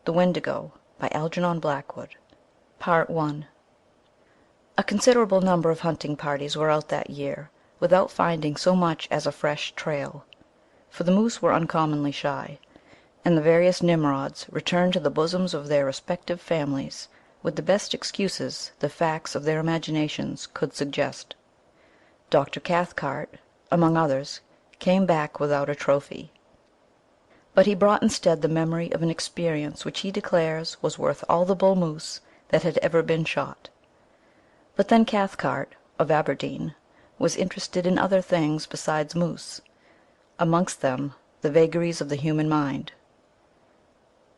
The Wendigo by Algernon Blackwood. Part I. A considerable number of hunting parties were out that year, without finding so much as a fresh trail, for the moose were uncommonly shy, and the various Nimrods returned to the bosoms of their respective families with the best excuses the facts of their imaginations could suggest. Dr. Cathcart, among others, came back without a trophy, but he brought instead the memory of an experience which he declares was worth all the bull moose that had ever been shot. But then Cathcart, of Aberdeen, was interested in other things besides moose, amongst them the vagaries of the human mind.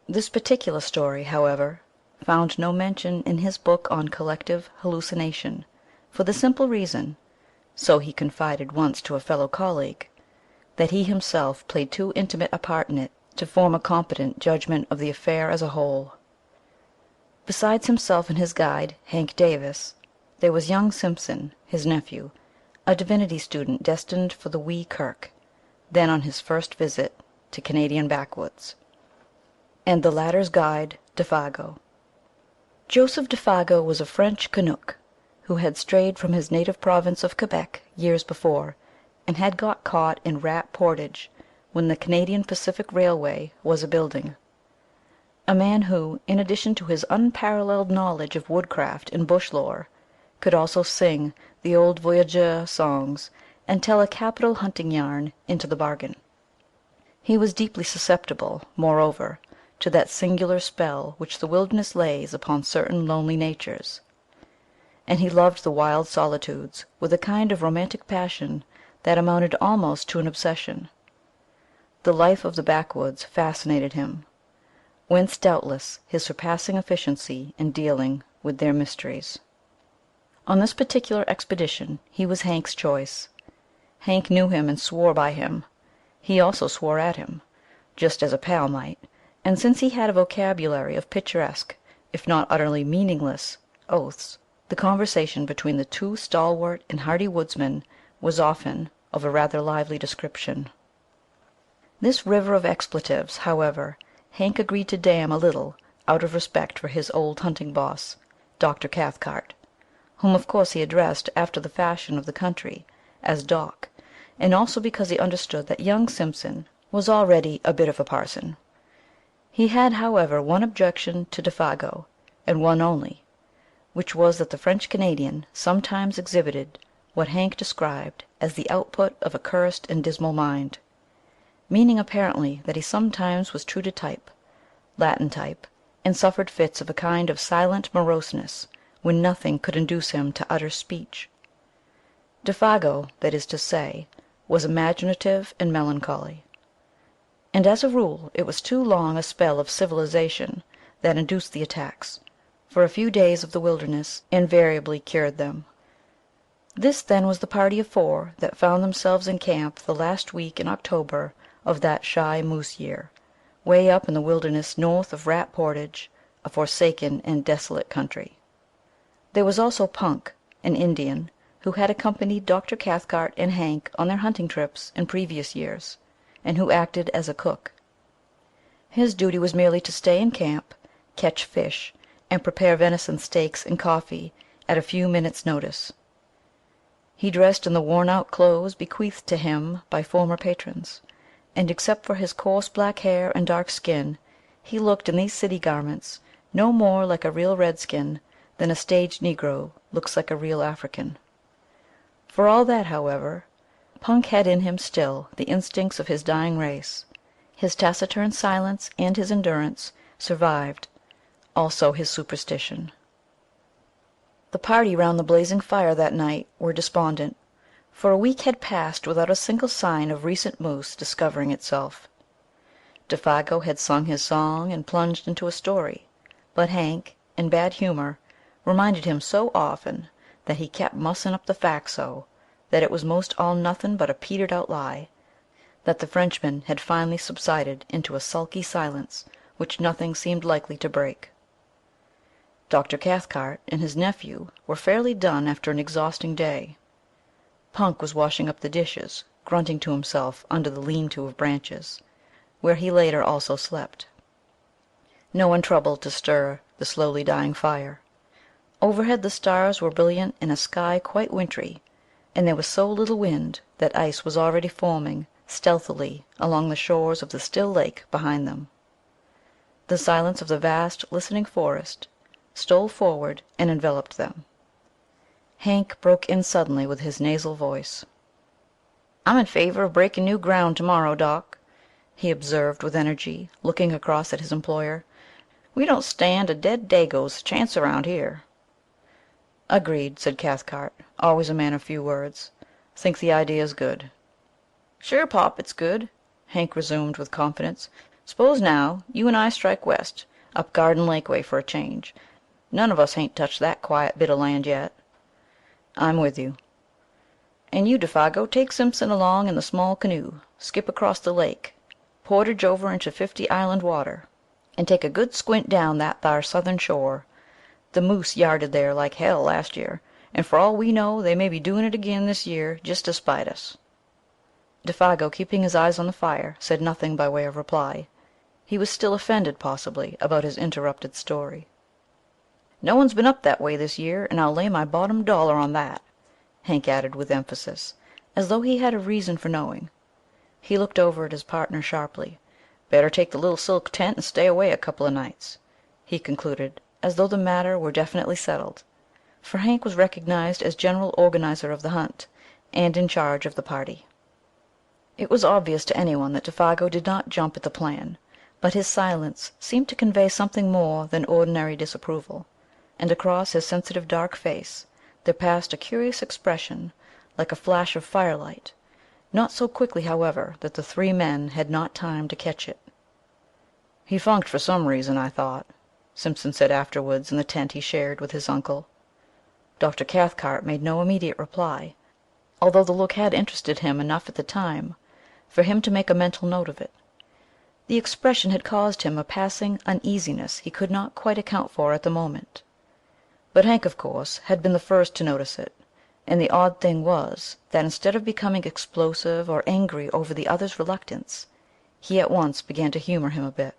This particular story, however, found no mention in his book on collective hallucination, for the simple reason, so he confided once to a fellow colleague, that he himself played too intimate a part in it to form a competent judgment of the affair as a whole. Besides himself and his guide, Hank Davis, there was young Simpson, his nephew, a divinity student destined for the wee kirk, then on his first visit to Canadian backwoods, and the latter's guide, Défago. Joseph Défago was a French Canuck who had strayed from his native province of Quebec years before, and had got caught in Rat Portage when the Canadian Pacific Railway was a-building. A man who, in addition to his unparalleled knowledge of woodcraft and bush lore, could also sing the old voyageur songs, and tell a capital hunting yarn into the bargain. He was deeply susceptible, moreover, to that singular spell which the wilderness lays upon certain lonely natures, and he loved the wild solitudes with a kind of romantic passion that amounted almost to an obsession. The life of the backwoods fascinated him, whence doubtless his surpassing efficiency in dealing with their mysteries. On this particular expedition he was Hank's choice. Hank knew him and swore by him. He also swore at him, just as a pal might, and since he had a vocabulary of picturesque, if not utterly meaningless, oaths, the conversation between the two stalwart and hardy woodsmen was often of a rather lively description. This river of expletives, however, Hank agreed to dam a little out of respect for his old hunting boss, Dr. Cathcart, whom of course he addressed after the fashion of the country as Doc, and also because he understood that young Simpson was already a bit of a parson. He had, however, one objection to Défago, and one only, which was that the French Canadian sometimes exhibited what Hank described as the output of a cursed and dismal mind, meaning apparently that he sometimes was true to type, Latin type, and suffered fits of a kind of silent moroseness when nothing could induce him to utter speech. Défago, that is to say, was imaginative and melancholy, and as a rule it was too long a spell of civilization that induced the attacks, for a few days of the wilderness invariably cured them. This then was the party of four that found themselves in camp the last week in October of that shy moose year, way up in the wilderness north of Rat Portage, a forsaken and desolate country. There was also Punk, an Indian, who had accompanied Dr. Cathcart and Hank on their hunting trips in previous years, and who acted as a cook. His duty was merely to stay in camp, catch fish, and prepare venison steaks and coffee at a few minutes' notice. He dressed in the worn-out clothes bequeathed to him by former patrons, and except for his coarse black hair and dark skin, he looked in these city garments no more like a real redskin than a stage negro looks like a real African. For all that, however, Punk had in him still the instincts of his dying race. His taciturn silence and his endurance survived, also his superstition. The party round the blazing fire that night were despondent, for a week had passed without a single sign of recent moose discovering itself. Défago had sung his song and plunged into a story, but Hank, in bad humor, reminded him so often that he kept mussin' up the facts so, that it was most all nothin' but a petered out lie, that the Frenchman had finally subsided into a sulky silence which nothing seemed likely to break. Dr. Cathcart and his nephew were fairly done after an exhausting day. Punk was washing up the dishes, grunting to himself under the lean-to of branches, where he later also slept. No one troubled to stir the slowly dying fire. Overhead the stars were brilliant in a sky quite wintry, and there was so little wind that ice was already forming stealthily along the shores of the still lake behind them. The silence of the vast listening forest stole forward and enveloped them. Hank broke in suddenly with his nasal voice. "I'm in favor of breaking new ground tomorrow, Doc," he observed with energy, looking across at his employer. "We don't stand a dead Dago's chance around here." "Agreed," said Cathcart, always a man of few words. "Think the idea's good." "Sure, Pop, it's good," Hank resumed with confidence. "S'pose now, you and I strike west, up Garden Lake way for a change. None of us hain't touched that quiet bit of land yet." "I'm with you." "And you, Défago, take Simpson along in the small canoe, skip across the lake, portage over into 50 Island water, and take a good squint down that thar southern shore. The moose yarded there like hell last year, and for all we know they may be doing it again this year just to spite us." Défago, keeping his eyes on the fire, said nothing by way of reply. He was still offended, possibly, about his interrupted story. "No one's been up that way this year, and I'll lay my bottom dollar on that," Hank added with emphasis, as though he had a reason for knowing. He looked over at his partner sharply. "Better take the little silk tent and stay away a couple of nights," he concluded, as though the matter were definitely settled, for Hank was recognized as general organizer of the hunt, and in charge of the party. It was obvious to anyone that Défago did not jump at the plan, but his silence seemed to convey something more than ordinary disapproval, and across his sensitive dark face there passed a curious expression like a flash of firelight, not so quickly, however, that the three men had not time to catch it. "He funked for some reason, I thought," Simpson said afterwards in the tent he shared with his uncle. Dr. Cathcart made no immediate reply, although the look had interested him enough at the time for him to make a mental note of it. The expression had caused him a passing uneasiness he could not quite account for at the moment. But Hank, of course, had been the first to notice it, and the odd thing was that instead of becoming explosive or angry over the other's reluctance, he at once began to humor him a bit.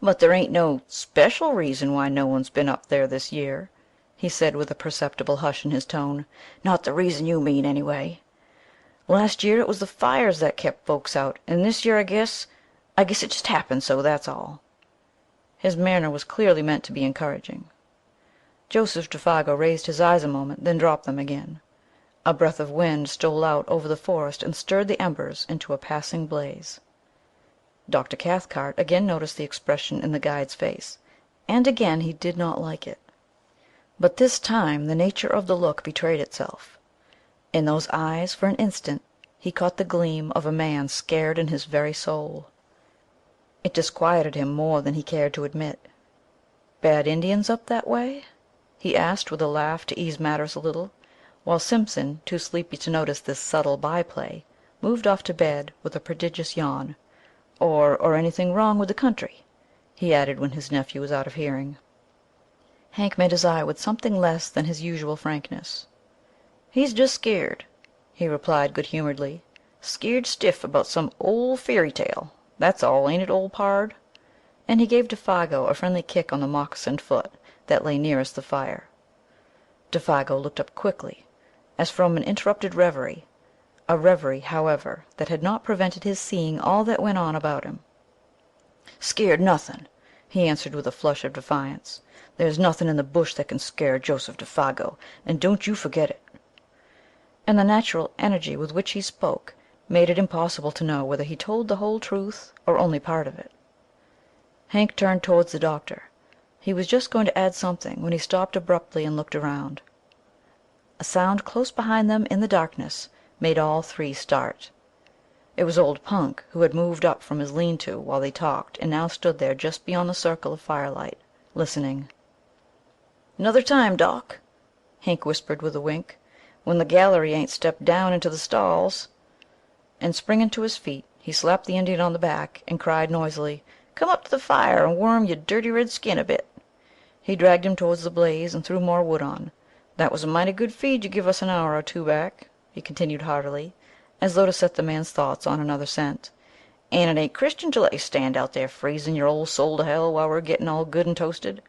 "But there ain't no special reason why no one's been up there this year," he said with a perceptible hush in his tone. "Not the reason you mean, anyway. Last year it was the fires that kept folks out, and this year I guess it just happened so, that's all." His manner was clearly meant to be encouraging. Joseph Défago raised his eyes a moment, then dropped them again. A breath of wind stole out over the forest and stirred the embers into a passing blaze. Dr. Cathcart again noticed the expression in the guide's face, and again he did not like it. But this time the nature of the look betrayed itself. In those eyes, for an instant, he caught the gleam of a man scared in his very soul. It disquieted him more than he cared to admit. "Bad Indians up that way?" he asked with a laugh to ease matters a little, while Simpson, too sleepy to notice this subtle by-play, moved off to bed with a prodigious yawn. Or anything wrong with the country?" he added when his nephew was out of hearing. Hank met his eye with something less than his usual frankness. "He's just scared," he replied good-humoredly. "Scared stiff about some old fairy tale. That's all, ain't it, old pard?" And he gave Défago a friendly kick on the moccasined foot that lay nearest the fire. Défago looked up quickly, as from an interrupted reverie, a reverie, however, that had not prevented his seeing all that went on about him. "Scared nothin'," he answered with a flush of defiance. "There's nothin' in the bush that can scare Joseph Défago, and don't you forget it." And the natural energy with which he spoke made it impossible to know whether he told the whole truth or only part of it. Hank turned towards the doctor. He was just going to add something when he stopped abruptly and looked around. A sound close behind them in the darkness made all three start. It was old Punk, who had moved up from his lean-to while they talked and now stood there just beyond the circle of firelight, listening. "'Nother time, Doc," Hank whispered with a wink, "when the gallery ain't stepped down into the stalls." And springing to his feet, he slapped the Indian on the back and cried noisily, "Come up to the fire and warm your dirty red skin a bit." He dragged him towards the blaze and threw more wood on. "That was a mighty good feed you give us an hour or two back," he continued heartily, as though to set the man's thoughts on another scent. And it ain't Christian to let you stand out there freezing your old soul to hell while we're getting all good and toasted."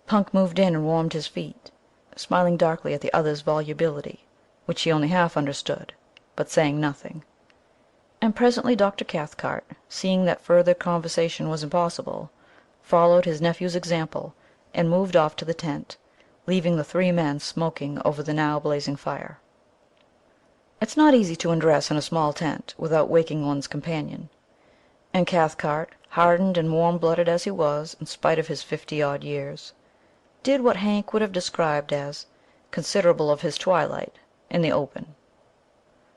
Punk moved in and warmed his feet, smiling darkly at the other's volubility, which he only half understood, but saying nothing. And presently Dr. Cathcart, seeing that further conversation was impossible, followed his nephew's example and moved off to the tent, leaving the three men smoking over the now blazing fire. It's not easy to undress in a small tent without waking one's companion, and Cathcart, hardened and warm-blooded as he was in spite of his 50-odd years, did what Hank would have described as "considerable of his twilight" in the open.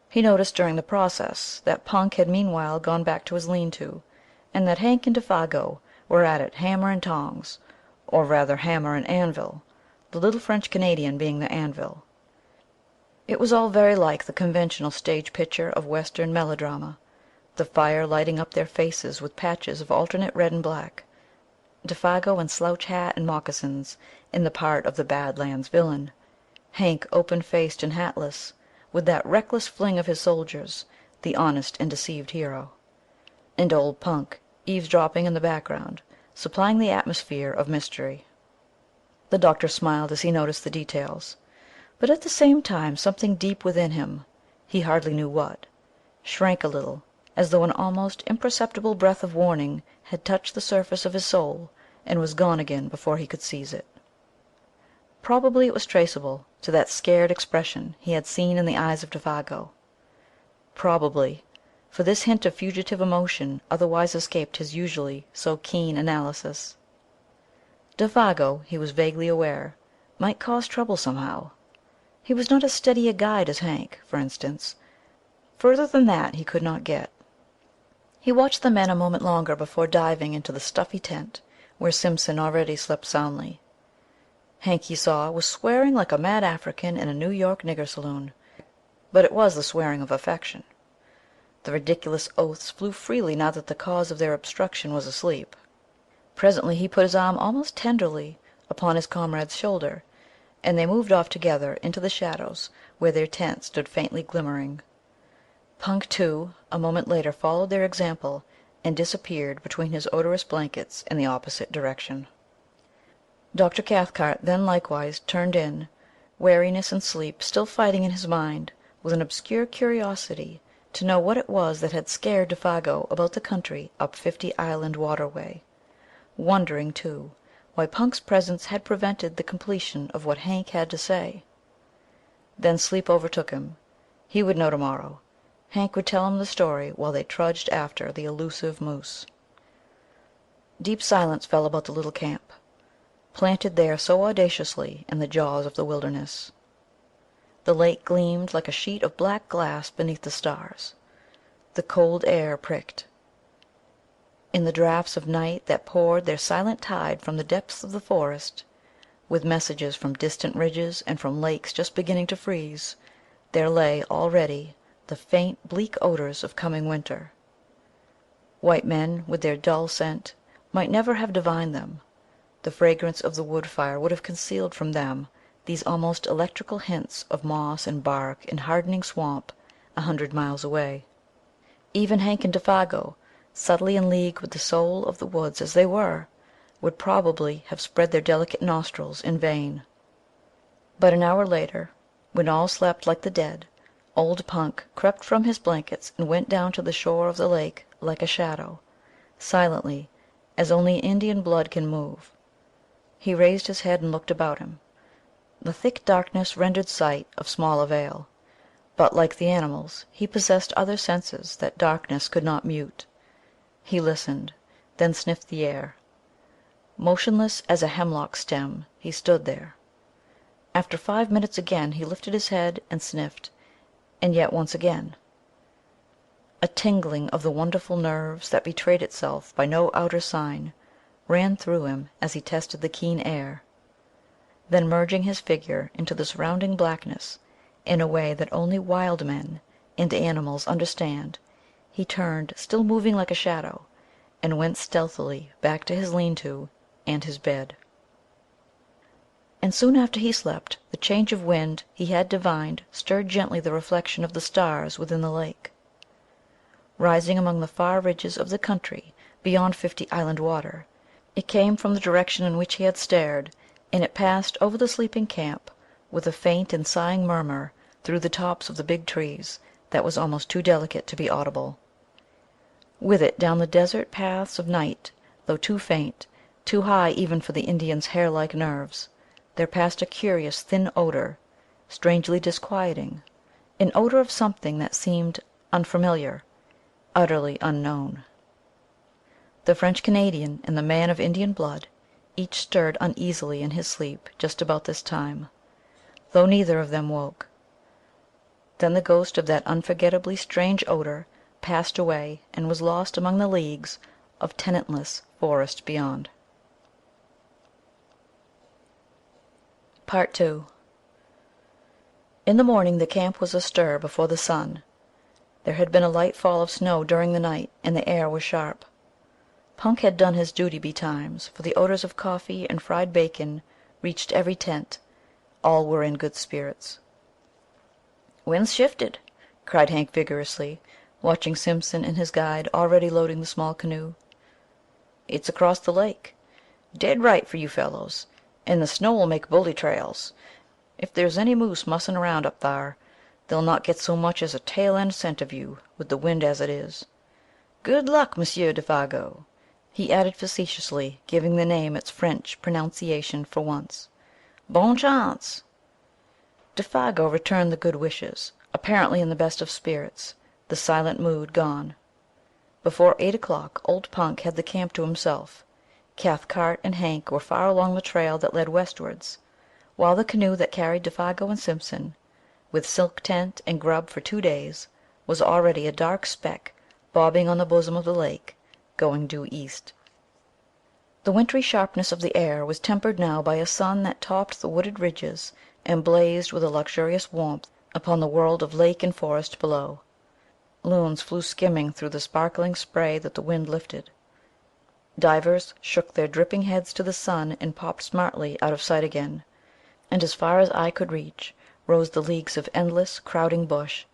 He noticed during the process that Punk had meanwhile gone back to his lean-to, and that Hank and Défago were at it hammer and tongs, or rather hammer and anvil, the little French Canadian being the anvil. It was all very like the conventional stage picture of Western melodrama, the fire lighting up their faces with patches of alternate red and black, Défago in slouch hat and moccasins in the part of the Badlands villain, Hank open-faced and hatless, with that reckless fling of his soldiers, the honest and deceived hero, and old Punk eavesdropping in the background, supplying the atmosphere of mystery. The doctor smiled as he noticed the details, but at the same time something deep within him, he hardly knew what, shrank a little, as though an almost imperceptible breath of warning had touched the surface of his soul and was gone again before he could seize it. Probably it was traceable to that scared expression he had seen in the eyes of Défago. Probably, for this hint of fugitive emotion otherwise escaped his usually so keen analysis. Défago, he was vaguely aware, might cause trouble somehow. He was not as steady a guide as Hank, for instance. Further than that he could not get. He watched the men a moment longer before diving into the stuffy tent, where Simpson already slept soundly. Hank, he saw, was swearing like a mad African in a New York nigger saloon, but it was the swearing of affection. The ridiculous oaths flew freely now that the cause of their obstruction was asleep. Presently he put his arm almost tenderly upon his comrade's shoulder, and they moved off together into the shadows where their tent stood faintly glimmering. Punk, too, a moment later followed their example and disappeared between his odorous blankets in the opposite direction. Dr. Cathcart then likewise turned in, weariness and sleep still fighting in his mind with an obscure curiosity to know what it was that had scared Défago about the country up 50 Island Waterway, wondering, too, why Punk's presence had prevented the completion of what Hank had to say. Then sleep overtook him. He would know tomorrow. Hank would tell him the story while they trudged after the elusive moose. Deep silence fell about the little camp, planted there so audaciously in the jaws of the wilderness. The lake gleamed like a sheet of black glass beneath the stars. The cold air pricked. In the draughts of night that poured their silent tide from the depths of the forest, with messages from distant ridges and from lakes just beginning to freeze, there lay already the faint, bleak odors of coming winter. White men, with their dull scent, might never have divined them. The fragrance of the wood fire would have concealed from them these almost electrical hints of moss and bark and hardening swamp 100 miles away. Even Hank and Défago, subtly in league with the soul of the woods as they were, would probably have spread their delicate nostrils in vain. But an hour later, when all slept like the dead, old Punk crept from his blankets and went down to the shore of the lake like a shadow, silently, as only Indian blood can move. He raised his head and looked about him. The thick darkness rendered sight of small avail, but, like the animals, he possessed other senses that darkness could not mute. He listened, then sniffed the air. Motionless as a hemlock stem he stood there. After 5 minutes again he lifted his head and sniffed, and yet once again. A tingling of the wonderful nerves that betrayed itself by no outer sign ran through him as he tested the keen air. Then, merging his figure into the surrounding blackness in a way that only wild men and animals understand, he turned, still moving like a shadow, and went stealthily back to his lean-to and his bed. And soon after he slept, the change of wind he had divined stirred gently the reflection of the stars within the lake. rising among the far ridges of the country beyond 50 Island Water. It came from the direction in which he had stared, and it passed over the sleeping camp with a faint and sighing murmur through the tops of the big trees that was almost too delicate to be audible. With it down the desert paths of night, though too faint, too high even for the Indian's hair-like nerves, there passed a curious thin odor, strangely disquieting, an odor of something that seemed unfamiliar, utterly unknown. The French Canadian and the man of Indian blood each stirred uneasily in his sleep just about this time, though neither of them woke. Then the ghost of that unforgettably strange odor passed away and was lost among the leagues of tenantless forest beyond. Part 2. In the morning the camp was astir before the sun. There had been a light fall of snow during the night, and the air was sharp. Punk had done his duty betimes, for the odors of coffee and fried bacon reached every tent. All were in good spirits. "Wind's shifted," cried Hank vigorously, watching Simpson and his guide already loading the small canoe. "It's across the lake. Dead right for you fellows, and the snow'll make bully trails. If there's any moose mussin' around up thar, they'll not get so much as a tail end scent of you, with the wind as it is. Good luck, Monsieur Défago," he added facetiously, giving the name its French pronunciation for once. "Bonne chance." Défago returned the good wishes, apparently in the best of spirits, the silent mood gone. Before 8 o'clock old Punk had the camp to himself. Cathcart and Hank were far along the trail that led westwards, while the canoe that carried Défago and Simpson, with silk tent and grub for 2 days, was already a dark speck bobbing on the bosom of the lake, going due east. The wintry sharpness of the air was tempered now by a sun that topped the wooded ridges and blazed with a luxurious warmth upon the world of lake and forest below. Loons flew skimming through the sparkling spray that the wind lifted. Divers shook their dripping heads to the sun and popped smartly out of sight again, and as far as eye could reach rose the leagues of endless, crowding bush,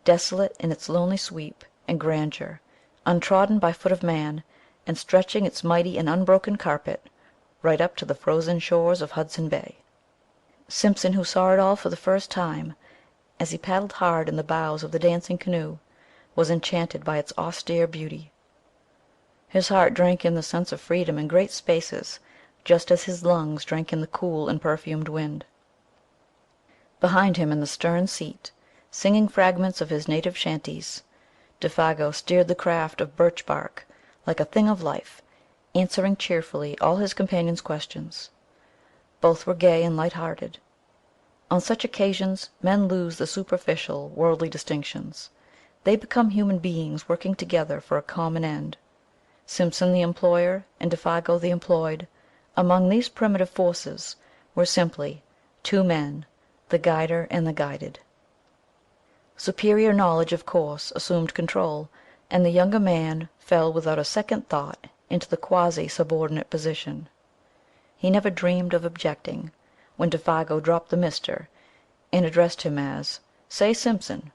desolate in its lonely sweep and grandeur, untrodden by foot of man, and stretching its mighty and unbroken carpet right up to the frozen shores of Hudson Bay. Simpson, who saw it all for the first time, as he paddled hard in the bows of the dancing canoe, was enchanted by its austere beauty. His heart drank in the sense of freedom in great spaces, just as his lungs drank in the cool and perfumed wind. Behind him in the stern seat, singing fragments of his native chanties, Défago steered the craft of birch bark like a thing of life, answering cheerfully all his companions' questions. Both were gay and light-hearted. On such occasions men lose the superficial, worldly distinctions. They become human beings working together for a common end. Simpson the employer, and Défago the employed, among these primitive forces, were simply two men, the guider and the guided. Superior knowledge, of course, assumed control, and the younger man fell without a second thought into the quasi-subordinate position. He never dreamed of objecting when Défago dropped the "Mister" and addressed him as "Say, Simpson,"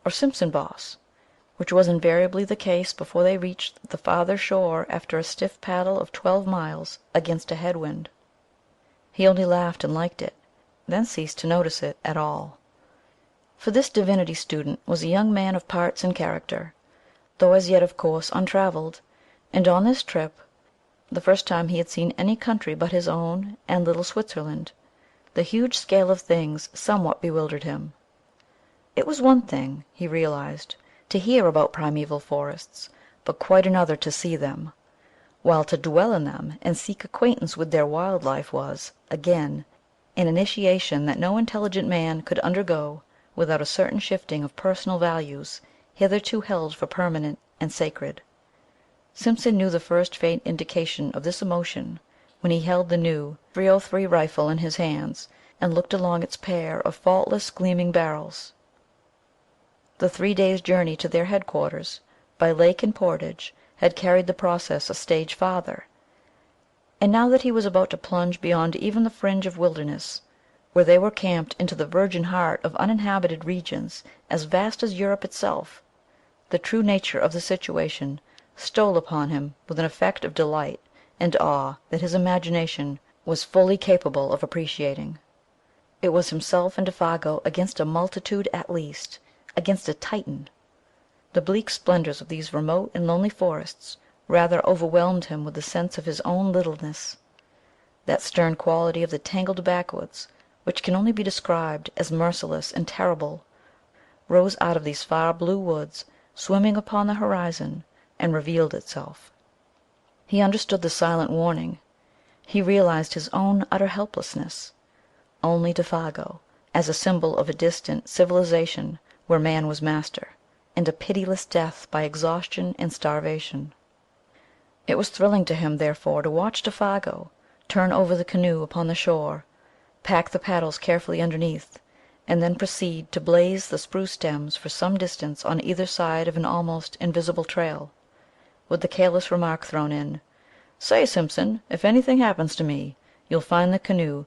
or "Simpson, boss," which was invariably the case before they reached the farther shore after a stiff paddle of 12 miles against a head wind. He only laughed and liked it, then ceased to notice it at all. For this divinity student was a young man of parts and character, though as yet of course untraveled, and on this trip, the first time he had seen any country but his own and little Switzerland, the huge scale of things somewhat bewildered him. It was one thing, he realized, to hear about primeval forests, but quite another to see them, while to dwell in them and seek acquaintance with their wild life was, again, an initiation that no intelligent man could undergo without a certain shifting of personal values hitherto held for permanent and sacred. Simpson knew the first faint indication of this emotion when he held the new .303 rifle in his hands and looked along its pair of faultless gleaming barrels. The 3 days' journey to their headquarters, by lake and portage, had carried the process a stage farther, and now that he was about to plunge beyond even the fringe of wilderness, where they were camped, into the virgin heart of uninhabited regions as vast as Europe itself, the true nature of the situation stole upon him with an effect of delight and awe that his imagination was fully capable of appreciating. It was himself and Défago against a multitude at least, against a Titan. The bleak splendors of these remote and lonely forests rather overwhelmed him with the sense of his own littleness. That stern quality of the tangled backwoods, which can only be described as merciless and terrible, rose out of these far blue woods swimming upon the horizon, and revealed itself. He understood the silent warning. He realized his own utter helplessness. Only Défago, as a symbol of a distant civilization where man was master, and a pitiless death by exhaustion and starvation. It was thrilling to him, therefore, to watch Défago turn over the canoe upon the shore, pack the paddles carefully underneath, and then proceed to blaze the spruce stems for some distance on either side of an almost invisible trail, with the careless remark thrown in, "Say, Simpson, if anything happens to me, you'll find the canoe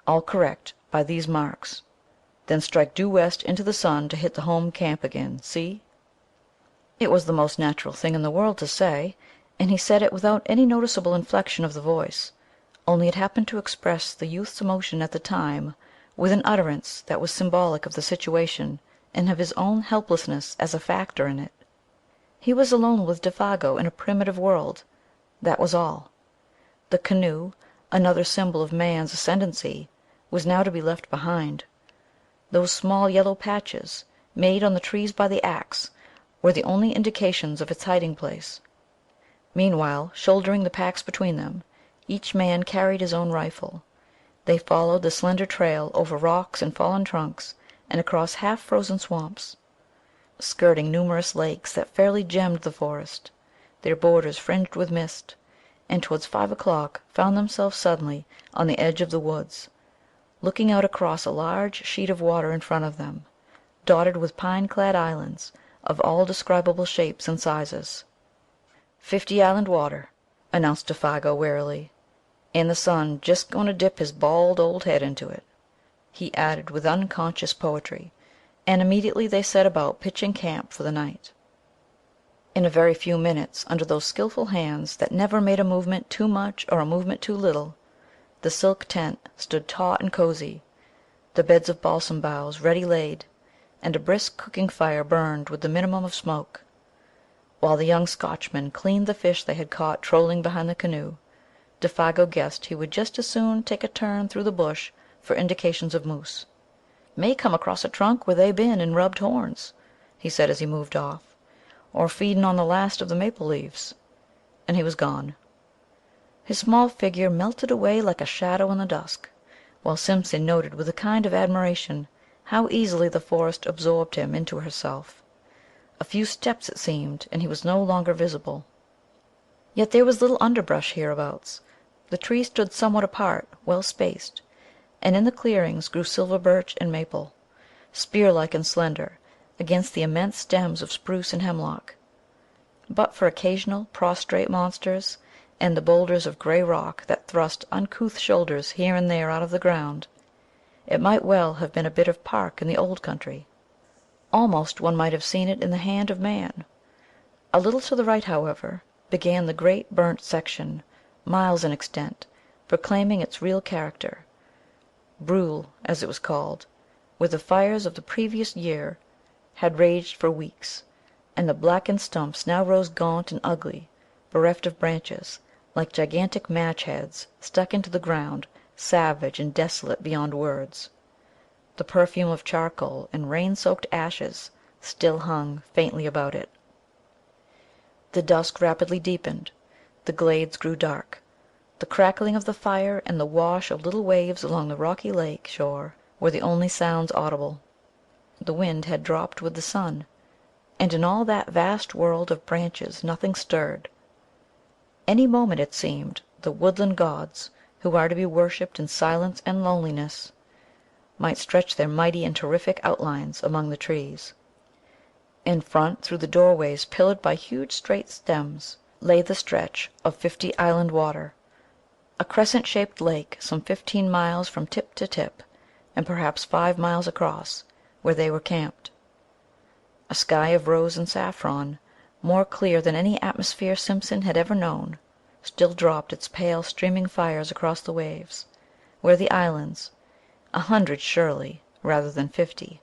all correct by these marks. Then strike due west into the sun to hit the home camp again. See?" It was the most natural thing in the world to say, and he said it without any noticeable inflection of the voice, only it happened to express the youth's emotion at the time with an utterance that was symbolic of the situation and of his own helplessness as a factor in it. He was alone with Défago in a primitive world. That was all. The canoe, another symbol of man's ascendancy, was now to be left behind. Those small yellow patches, made on the trees by the axe, were the only indications of its hiding place. Meanwhile, shouldering the packs between them, each man carried his own rifle. They followed the slender trail over rocks and fallen trunks, and across half frozen swamps, skirting numerous lakes that fairly gemmed the forest, their borders fringed with mist, and towards 5 o'clock found themselves suddenly on the edge of the woods, looking out across a large sheet of water in front of them, dotted with pine-clad islands of all describable shapes and sizes. "50 Island water," announced Défago wearily, "and the sun just going to dip his bald old head into it," he added with unconscious poetry, and immediately they set about pitching camp for the night. In a very few minutes, under those skillful hands that never made a movement too much or a movement too little, the silk tent stood taut and cozy, the beds of balsam boughs ready laid, and a brisk cooking fire burned with the minimum of smoke. While the young Scotchman cleaned the fish they had caught trolling behind the canoe, Défago guessed he would just as soon take a turn through the bush for indications of moose. "May come across a trunk where they been and rubbed horns," he said as he moved off, "or feedin' on the last of the maple leaves," and he was gone. His small figure melted away like a shadow in the dusk, while Simpson noted with a kind of admiration how easily the forest absorbed him into herself. A few steps, it seemed, and he was no longer visible. Yet there was little underbrush hereabouts. The trees stood somewhat apart, well spaced, and in the clearings grew silver birch and maple, spear-like and slender, against the immense stems of spruce and hemlock. But for occasional prostrate monsters, and the boulders of gray rock that thrust uncouth shoulders here and there out of the ground, it might well have been a bit of park in the old country. Almost one might have seen it in the hand of man. A little to the right, however, began the great burnt section, miles in extent, proclaiming its real character, brûle, as it was called, where the fires of the previous year had raged for weeks, and the blackened stumps now rose gaunt and ugly, bereft of branches, like gigantic match-heads stuck into the ground, savage and desolate beyond words. The perfume of charcoal and rain-soaked ashes still hung faintly about it. The dusk rapidly deepened, the glades grew dark. The crackling of the fire and the wash of little waves along the rocky lake shore were the only sounds audible. The wind had dropped with the sun, and in all that vast world of branches nothing stirred. Any moment, it seemed, the woodland gods, who are to be worshipped in silence and loneliness, might stretch their mighty and terrific outlines among the trees. In front, through the doorways pillared by huge straight stems, lay the stretch of 50 Island water, a crescent-shaped lake some 15 miles from tip to tip, and perhaps 5 miles across, where they were camped. A sky of rose and saffron, more clear than any atmosphere Simpson had ever known, still dropped its pale streaming fires across the waves, where the islands, 100 surely rather than 50,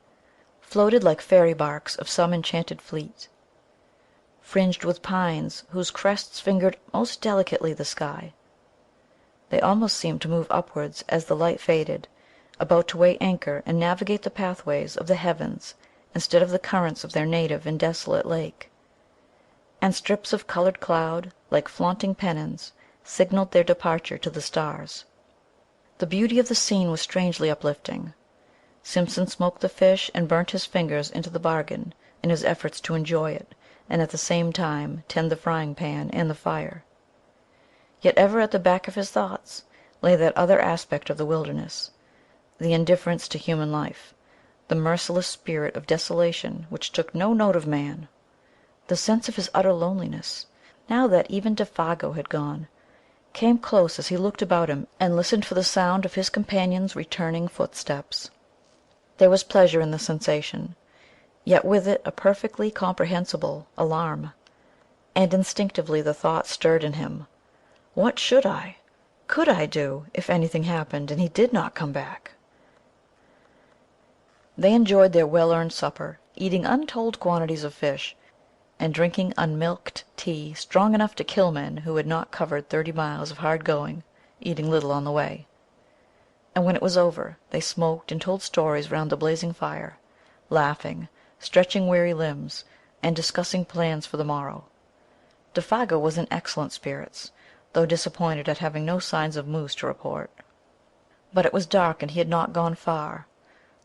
floated like fairy barks of some enchanted fleet, fringed with pines whose crests fingered most delicately the sky. They almost seemed to move upwards as the light faded, about to weigh anchor and navigate the pathways of the heavens instead of the currents of their native and desolate lake. And strips of colored cloud, like flaunting pennons, signaled their departure to the stars. The beauty of the scene was strangely uplifting. Simpson smoked the fish and burnt his fingers into the bargain in his efforts to enjoy it and at the same time tend the frying pan and the fire. Yet ever at the back of his thoughts lay that other aspect of the wilderness, the indifference to human life, the merciless spirit of desolation which took no note of man, the sense of his utter loneliness, now that even Défago had gone, came close as he looked about him and listened for the sound of his companion's returning footsteps. There was pleasure in the sensation, yet with it a perfectly comprehensible alarm, and instinctively the thought stirred in him, what could I do, if anything happened and he did not come back? They enjoyed their well-earned supper, eating untold quantities of fish, and drinking unmilked tea strong enough to kill men who had not covered 30 miles of hard going, eating little on the way. And when it was over, they smoked and told stories round the blazing fire, laughing, stretching weary limbs, and discussing plans for the morrow. Défago was in excellent spirits, though disappointed at having no signs of moose to report. But it was dark, and he had not gone far.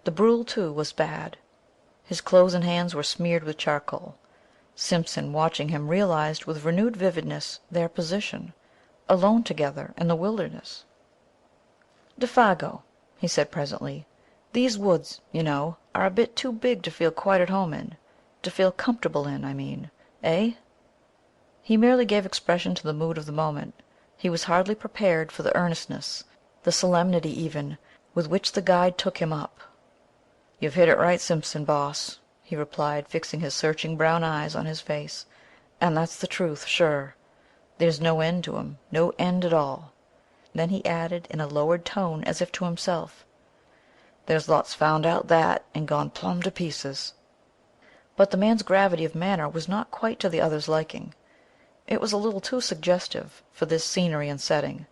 The brule, too, was bad. His clothes and hands were smeared with charcoal. Simpson, watching him, realized with renewed vividness their position, alone together in the wilderness. "Défago," he said presently, "these woods, you know, are a bit too big to feel quite at home in, to feel comfortable in, I mean, eh?" He merely gave expression to the mood of the moment. He was hardly prepared for the earnestness, the solemnity even, with which the guide took him up. "You've hit it right, Simpson, boss," he replied, fixing his searching brown eyes on his face, "and that's the truth, sure. There's no end to 'em, no end at all." Then he added in a lowered tone, as if to himself, "There's lots found out that and gone plumb to pieces." But the man's gravity of manner was not quite to the other's liking. It was a little too suggestive for this scenery and setting.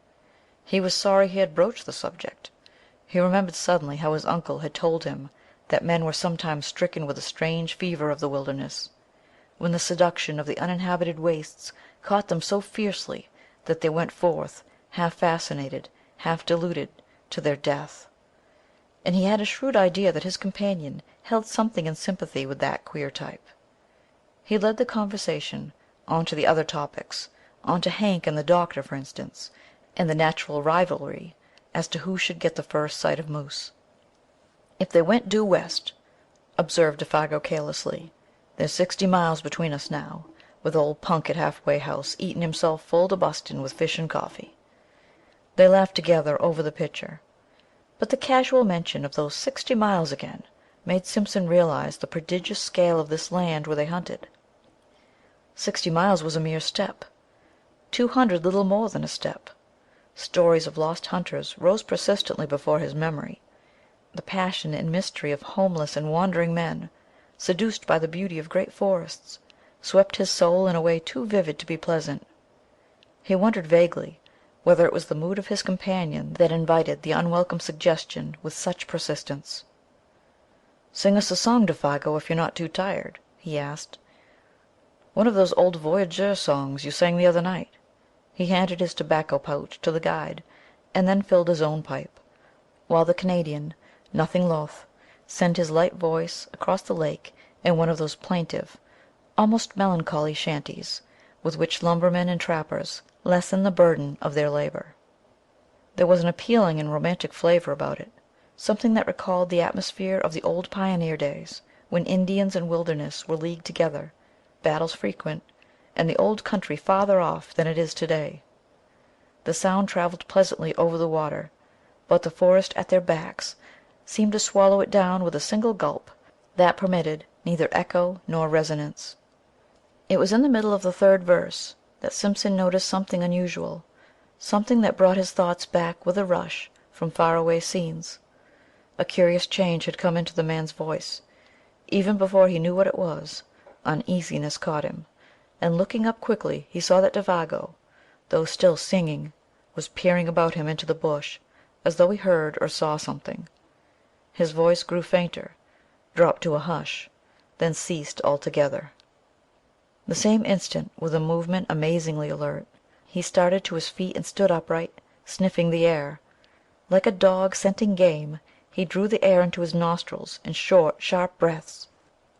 He was sorry he had broached the subject. He remembered suddenly how his uncle had told him that men were sometimes stricken with a strange fever of the wilderness, when the seduction of the uninhabited wastes caught them so fiercely that they went forth, half fascinated, half deluded, to their death. And he had a shrewd idea that his companion held something in sympathy with that queer type. He led the conversation on to the other topics, on to Hank and the doctor, for instance, and the natural rivalry as to who should get the first sight of moose. "If they went due west," observed Défago carelessly, "there's 60 miles between us now, with old Punk at Halfway House eating himself full to bustin' with fish and coffee." They laughed together over the picture. But the casual mention of those 60 miles again made Simpson realize the prodigious scale of this land where they hunted. 60 miles was a mere step, 200 little more than a step. Stories of lost hunters rose persistently before his memory. The passion and mystery of homeless and wandering men, seduced by the beauty of great forests, swept his soul in a way too vivid to be pleasant. He wondered vaguely whether it was the mood of his companion that invited the unwelcome suggestion with such persistence. "Sing us a song, Défago, if you're not too tired," he asked. "One of those old voyageur songs you sang the other night." He handed his tobacco pouch to the guide, and then filled his own pipe, while the Canadian, nothing loth, sent his light voice across the lake in one of those plaintive, almost melancholy chanties with which lumbermen and trappers lessen the burden of their labor. There was an appealing and romantic flavor about it, something that recalled the atmosphere of the old pioneer days, when Indians and wilderness were leagued together, battles frequent, and the old country farther off than it is today. The sound traveled pleasantly over the water, but the forest at their backs seemed to swallow it down with a single gulp that permitted neither echo nor resonance. It was in the middle of the third verse that Simpson noticed something unusual, something that brought his thoughts back with a rush from far-away scenes. A curious change had come into the man's voice. Even before he knew what it was, uneasiness caught him, and looking up quickly he saw that Défago, though still singing, was peering about him into the bush, as though he heard or saw something. His voice grew fainter, dropped to a hush, then ceased altogether. The same instant, with a movement amazingly alert, he started to his feet and stood upright, sniffing the air. Like a dog scenting game, he drew the air into his nostrils in short, sharp breaths,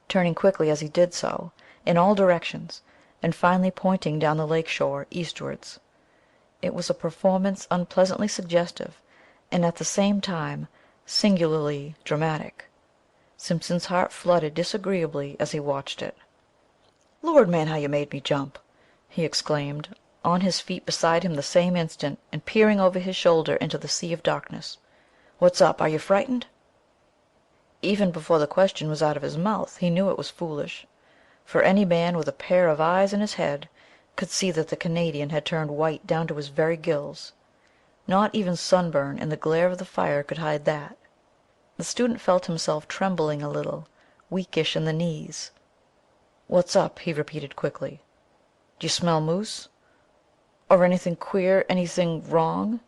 turning quickly as he did so, in all directions, and finally pointing down the lake shore eastwards. It was a performance unpleasantly suggestive, and at the same time singularly dramatic. Simpson's heart flooded disagreeably as he watched it. "Lord, man, how you made me jump!" he exclaimed, on his feet beside him the same instant, and peering over his shoulder into the sea of darkness. "What's up? Are you frightened?" Even before the question was out of his mouth he knew it was foolish, for any man with a pair of eyes in his head could see that the Canadian had turned white down to his very gills. Not even sunburn in the glare of the fire could hide that. The student felt himself trembling a little, weakish in the knees. "What's up?" he repeated quickly. "D'you smell moose? Or anything queer, anything wrong?"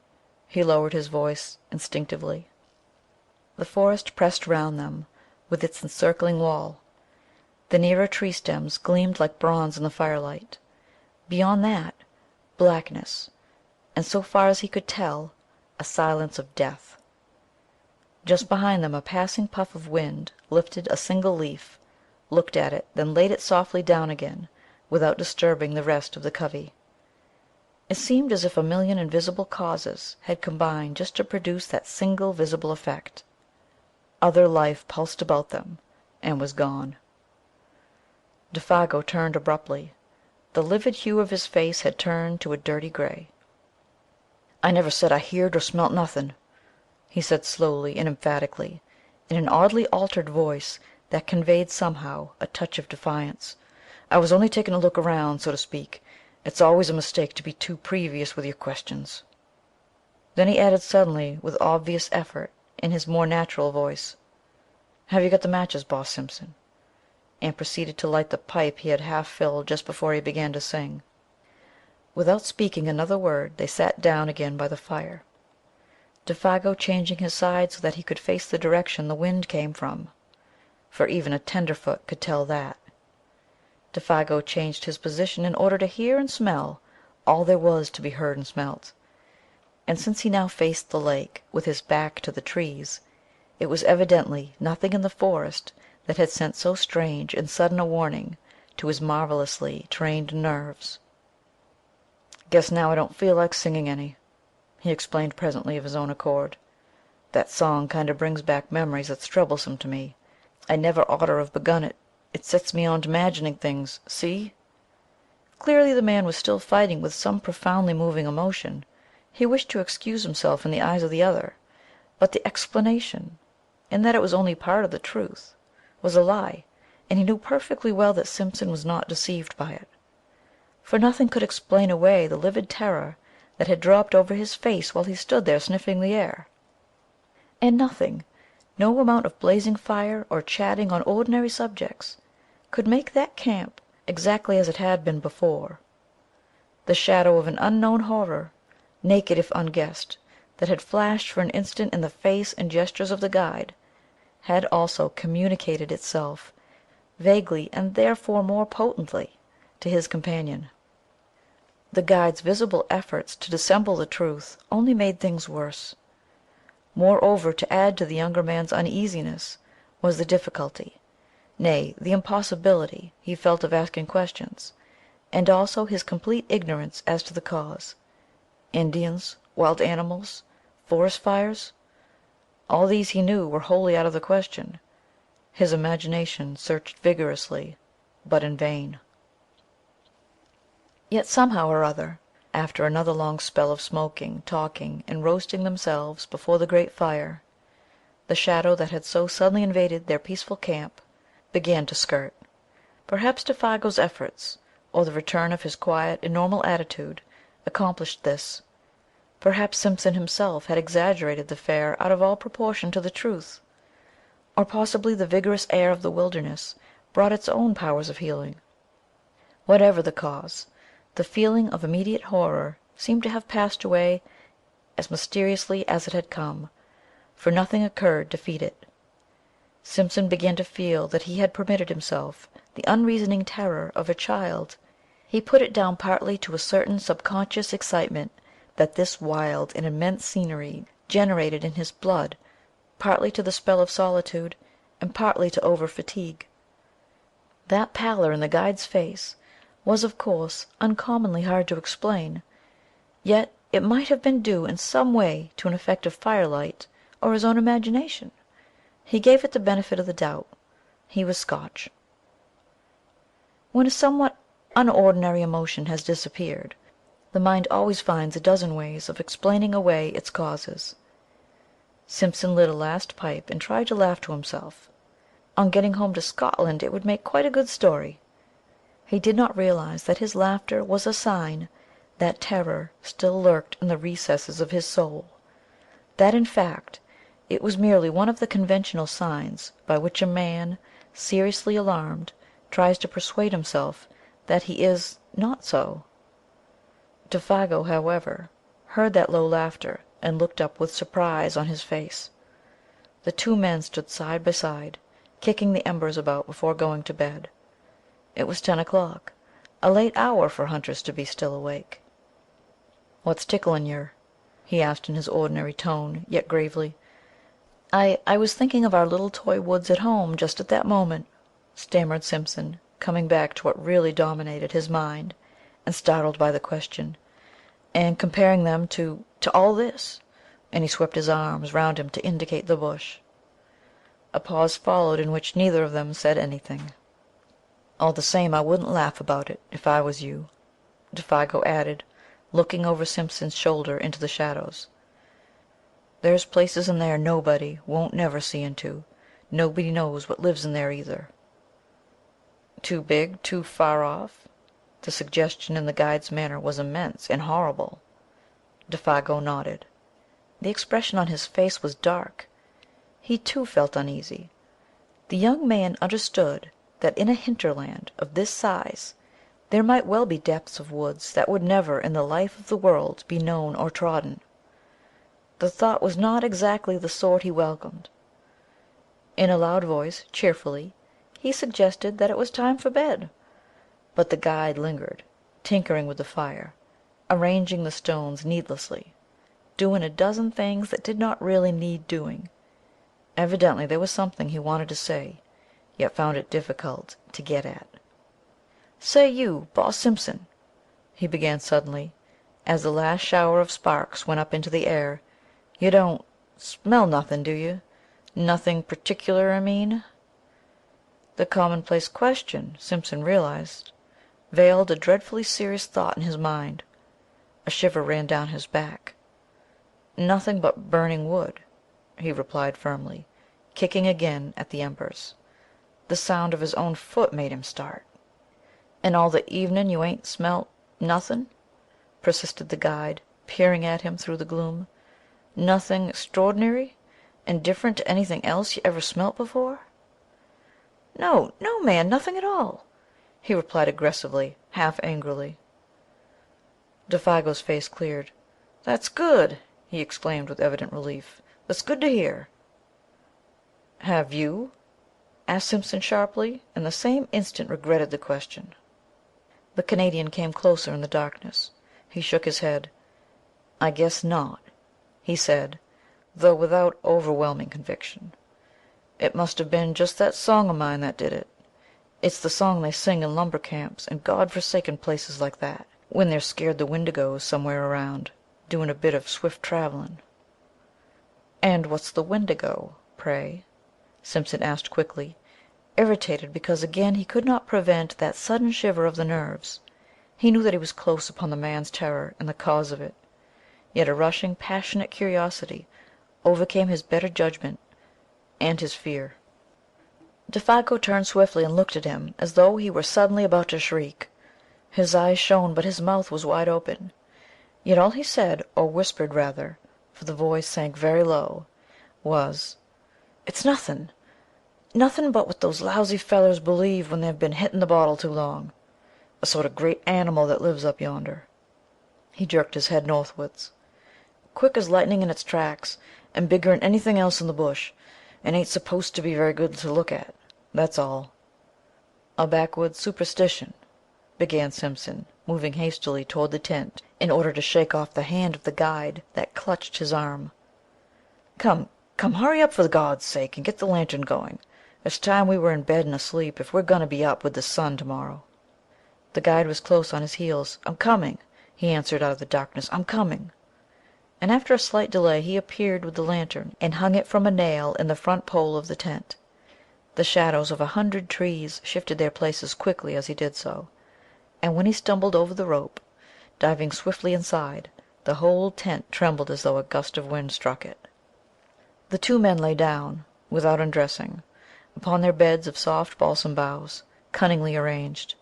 He lowered his voice instinctively. The forest pressed round them, with its encircling wall. The nearer tree stems gleamed like bronze in the firelight. Beyond that, blackness, and so far as he could tell, a silence of death. Just behind them a passing puff of wind lifted a single leaf, looked at it, then laid it softly down again, without disturbing the rest of the covey. It seemed as if a million invisible causes had combined just to produce that single visible effect. Other life pulsed about them, and was gone. Défago turned abruptly. The livid hue of his face had turned to a dirty gray. "I never said I heerd or smelt nothin'," he said slowly and emphatically, in an oddly altered voice that conveyed somehow a touch of defiance. "I was only taking a look around, so to speak. It's always a mistake to be too previous with your questions." Then he added suddenly, with obvious effort, in his more natural voice, "Have you got the matches, Boss Simpson?" and proceeded to light the pipe he had half filled just before he began to sing. Without speaking another word they sat down again by the fire, Défago changing his side so that he could face the direction the wind came from, for even a tenderfoot could tell that. Défago changed his position in order to hear and smell all there was to be heard and smelt, and since he now faced the lake with his back to the trees, it was evidently nothing in the forest that had sent so strange and sudden a warning to his marvelously trained nerves. "Guess now I don't feel like singing any," he explained presently of his own accord. "That song kinder brings back memories that's troublesome to me. I never oughter have begun it. It sets me on to imagining things, see?" Clearly the man was still fighting with some profoundly moving emotion. He wished to excuse himself in the eyes of the other, but the explanation, in that it was only part of the truth, was a lie, and he knew perfectly well that Simpson was not deceived by it. For nothing could explain away the livid terror that had dropped over his face while he stood there sniffing the air. And nothing, no amount of blazing fire or chatting on ordinary subjects, could make that camp exactly as it had been before. The shadow of an unknown horror, naked if unguessed, that had flashed for an instant in the face and gestures of the guide, had also communicated itself, vaguely and therefore more potently, to his companion. The guide's visible efforts to dissemble the truth only made things worse. Moreover, to add to the younger man's uneasiness was the difficulty, nay, the impossibility, he felt of asking questions, and also his complete ignorance as to the cause. Indians, wild animals, forest fires, all these he knew were wholly out of the question. His imagination searched vigorously, but in vain. Yet somehow or other, after another long spell of smoking, talking, and roasting themselves before the great fire, the shadow that had so suddenly invaded their peaceful camp began to skirt. Perhaps Défago's efforts, or the return of his quiet and normal attitude, accomplished this. Perhaps Simpson himself had exaggerated the fare out of all proportion to the truth. Or possibly the vigorous air of the wilderness brought its own powers of healing. Whatever the cause, the feeling of immediate horror seemed to have passed away as mysteriously as it had come, for nothing occurred to feed it. Simpson began to feel that he had permitted himself the unreasoning terror of a child. He put it down partly to a certain subconscious excitement that this wild and immense scenery generated in his blood, partly to the spell of solitude, and partly to over-fatigue. That pallor in the guide's face was, of course, uncommonly hard to explain, yet it might have been due in some way to an effect of firelight or his own imagination. He gave it the benefit of the doubt. He was Scotch. When a somewhat unordinary emotion has disappeared, the mind always finds a dozen ways of explaining away its causes. Simpson lit a last pipe and tried to laugh to himself. On getting home to Scotland it would make quite a good story. He did not realize that his laughter was a sign that terror still lurked in the recesses of his soul, that in fact it was merely one of the conventional signs by which a man, seriously alarmed, tries to persuade himself that he is not so. Défago, however, heard that low laughter and looked up with surprise on his face. The two men stood side by side, kicking the embers about before going to bed. It was 10 o'clock, a late hour for hunters to be still awake. "What's ticklin' yer?" he asked in his ordinary tone, yet gravely. I was thinking of our little toy woods at home just at that moment," stammered Simpson, coming back to what really dominated his mind, and startled by the question, "and comparing them to all this," and he swept his arms round him to indicate the bush. A pause followed in which neither of them said anything. "All the same, I wouldn't laugh about it, if I was you," Défago added, looking over Simpson's shoulder into the shadows. "There's places in there nobody won't never see into. Nobody knows what lives in there either." "Too big, too far off?" The suggestion in the guide's manner was immense and horrible. Défago nodded. The expression on his face was dark. He too felt uneasy. The young man understood that in a hinterland of this size there might well be depths of woods that would never in the life of the world be known or trodden. The thought was not exactly the sort he welcomed. In a loud voice, cheerfully, he suggested that it was time for bed, but the guide lingered, tinkering with the fire, arranging the stones needlessly, doing a dozen things that did not really need doing. Evidently there was something he wanted to say, yet found it difficult to get at. "Say, you, Boss Simpson," he began suddenly, as the last shower of sparks went up into the air, "you don't smell nothing, do you? Nothing particular, I mean?" The commonplace question, Simpson realized, veiled a dreadfully serious thought in his mind. A shiver ran down his back. "Nothing but burning wood," he replied firmly, kicking again at the embers. The sound of his own foot made him start. "And all the evenin' you ain't smelt nothin'?" persisted the guide, peering at him through the gloom. "Nothing extraordinary and different to anything else you ever smelt before?" "No, no, man, nothing at all," he replied aggressively, half angrily. Défago's face cleared. "That's good," he exclaimed with evident relief. "That's good to hear." "Have you?" asked Simpson sharply, and the same instant regretted the question. The Canadian came closer in the darkness. He shook his head. "I guess not," he said, though without overwhelming conviction. "It must have been just that song of mine that did it. It's the song they sing in lumber camps and God-forsaken places like that, when they're scared the Wendigo's somewhere around, doing a bit of swift traveling." "And what's the Wendigo, pray?" Simpson asked quickly, irritated because again he could not prevent that sudden shiver of the nerves. He knew that he was close upon the man's terror and the cause of it, yet a rushing, passionate curiosity overcame his better judgment and his fear. Défago turned swiftly and looked at him as though he were suddenly about to shriek. His eyes shone, but his mouth was wide open. Yet all he said, or whispered rather, for the voice sank very low, was, "It's nothin' but what those lousy fellers believe when they've been hittin' the bottle too long. A sort of great animal that lives up yonder." He jerked his head northwards. "Quick as lightning in its tracks, and bigger'n anything else in the bush, and ain't supposed to be very good to look at. That's all." "A backwoods superstition," began Simpson, moving hastily toward the tent in order to shake off the hand of the guide that clutched his arm. "Come, hurry up for God's sake, and get the lantern going. It's time we were in bed and asleep if we're going to be up with the sun tomorrow." The guide was close on his heels. "I'm coming," he answered out of the darkness. "I'm coming." And after a slight delay he appeared with the lantern and hung it from a nail in the front pole of the tent. The shadows of 100 trees shifted their places quickly as he did so, and when he stumbled over the rope, diving swiftly inside, the whole tent trembled as though a gust of wind struck it. The two men lay down, without undressing, upon their beds of soft balsam boughs, cunningly arranged.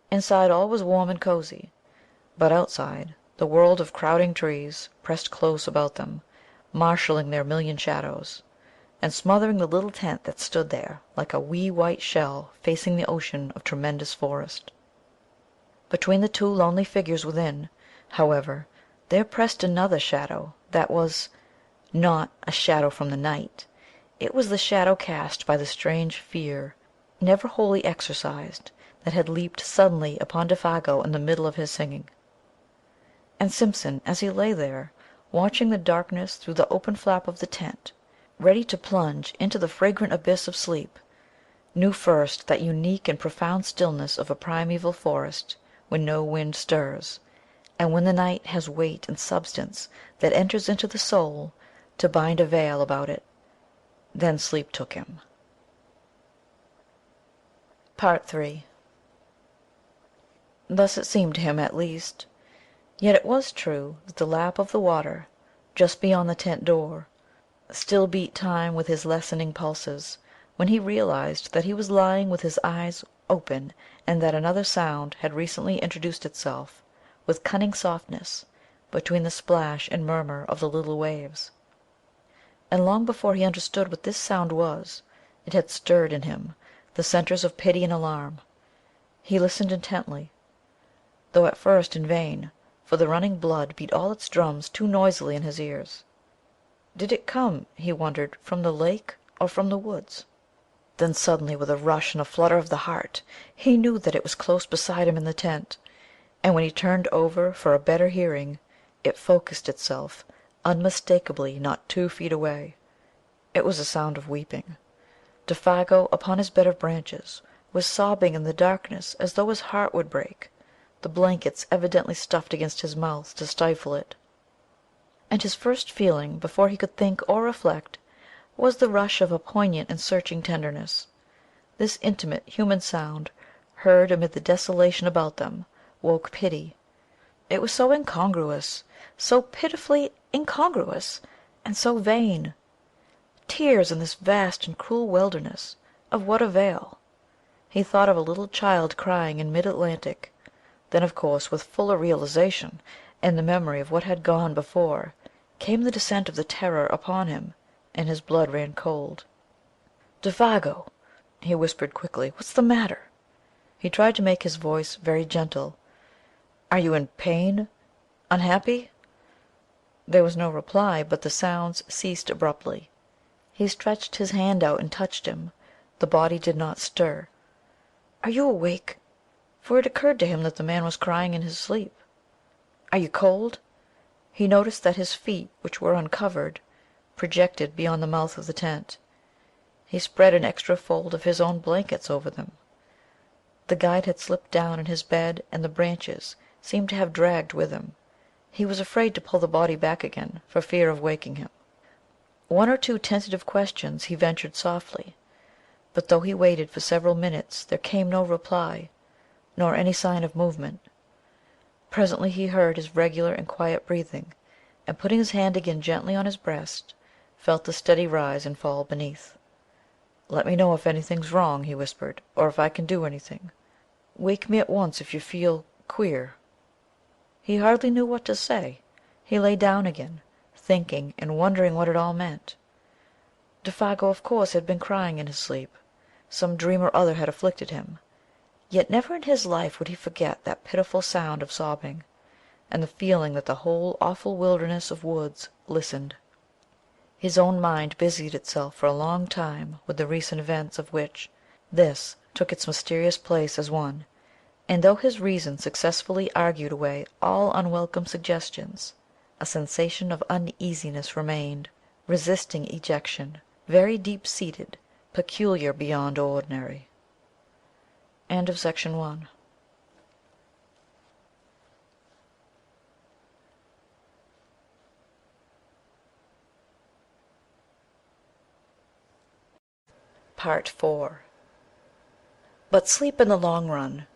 Inside all was warm and cozy, but outside the world of crowding trees pressed close about them, marshalling their million shadows, and smothering the little tent that stood there like a wee white shell facing the ocean of tremendous forest. Between the two lonely figures within, however, there pressed another shadow that was not a shadow from the night. It was the shadow cast by the strange fear, never wholly exorcised, that had leaped suddenly upon Défago in the middle of his singing. And Simpson, as he lay there, watching the darkness through the open flap of the tent, ready to plunge into the fragrant abyss of sleep, knew first that unique and profound stillness of a primeval forest when no wind stirs, and when the night has weight and substance that enters into the soul to bind a veil about it. Then sleep took him. Part 3. Thus it seemed to him, at least. Yet it was true that the lap of the water, just beyond the tent door, still beat time with his lessening pulses, when he realized that he was lying with his eyes open, and that another sound had recently introduced itself, with cunning softness, between the splash and murmur of the little waves. And long before he understood what this sound was, it had stirred in him the centers of pity and alarm. He listened intently, though at first in vain, for the running blood beat all its drums too noisily in his ears. Did it come, he wondered, from the lake or from the woods? Then suddenly, with a rush and a flutter of the heart, he knew that it was close beside him in the tent, and when he turned over for a better hearing, it focused itself unmistakably not 2 feet away. It was a sound of weeping. Défago, upon his bed of branches, was sobbing in the darkness as though his heart would break, the blankets evidently stuffed against his mouth to stifle it. And his first feeling, before he could think or reflect, was the rush of a poignant and searching tenderness. This intimate human sound, heard amid the desolation about them, woke pity. It was so incongruous, so pitifully incongruous, and so vain. Tears in this vast and cruel wilderness, of what avail? He thought of a little child crying in mid-Atlantic. Then, of course, with fuller realization, and the memory of what had gone before, came the descent of the terror upon him, and his blood ran cold. "Défago," he whispered quickly, "what's the matter?" He tried to make his voice very gentle. "Are you in pain? Unhappy?" There was no reply, but the sounds ceased abruptly. He stretched his hand out and touched him. The body did not stir. "Are you awake?" For it occurred to him that the man was crying in his sleep. "Are you cold?" He noticed that his feet, which were uncovered, projected beyond the mouth of the tent. He spread an extra fold of his own blankets over them. The guide had slipped down in his bed, and the branches seemed to have dragged with him. He was afraid to pull the body back again, for fear of waking him. 1 or 2 tentative questions he ventured softly, but though he waited for several minutes there came no reply, nor any sign of movement. Presently he heard his regular and quiet breathing, and putting his hand again gently on his breast, felt the steady rise and fall beneath. "Let me know if anything's wrong," he whispered, "or if I can do anything. Wake me at once if you feel queer." He hardly knew what to say. He lay down again, thinking and wondering what it all meant. Défago, of course, had been crying in his sleep. Some dream or other had afflicted him. Yet never in his life would he forget that pitiful sound of sobbing, and the feeling that the whole awful wilderness of woods listened. His own mind busied itself for a long time with the recent events of which this took its mysterious place as one, and though his reason successfully argued away all unwelcome suggestions, a sensation of uneasiness remained, resisting ejection, very deep-seated, peculiar beyond ordinary. End of section 1. Part 4. But sleep in the long run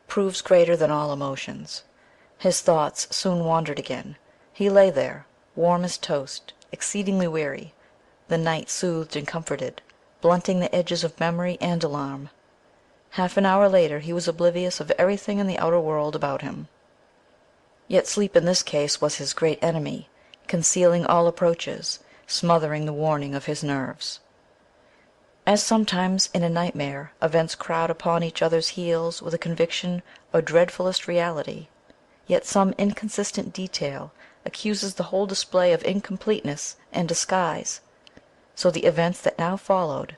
proves greater than all emotions. His thoughts soon wandered again. He lay there, warm as toast, exceedingly weary. The night soothed and comforted, blunting the edges of memory and alarm. Half an hour later he was oblivious of everything in the outer world about him. Yet sleep in this case was his great enemy, concealing all approaches, smothering the warning of his nerves. As sometimes in a nightmare events crowd upon each other's heels with a conviction of dreadfulest reality, yet some inconsistent detail accuses the whole display of incompleteness and disguise, so the events that now followed,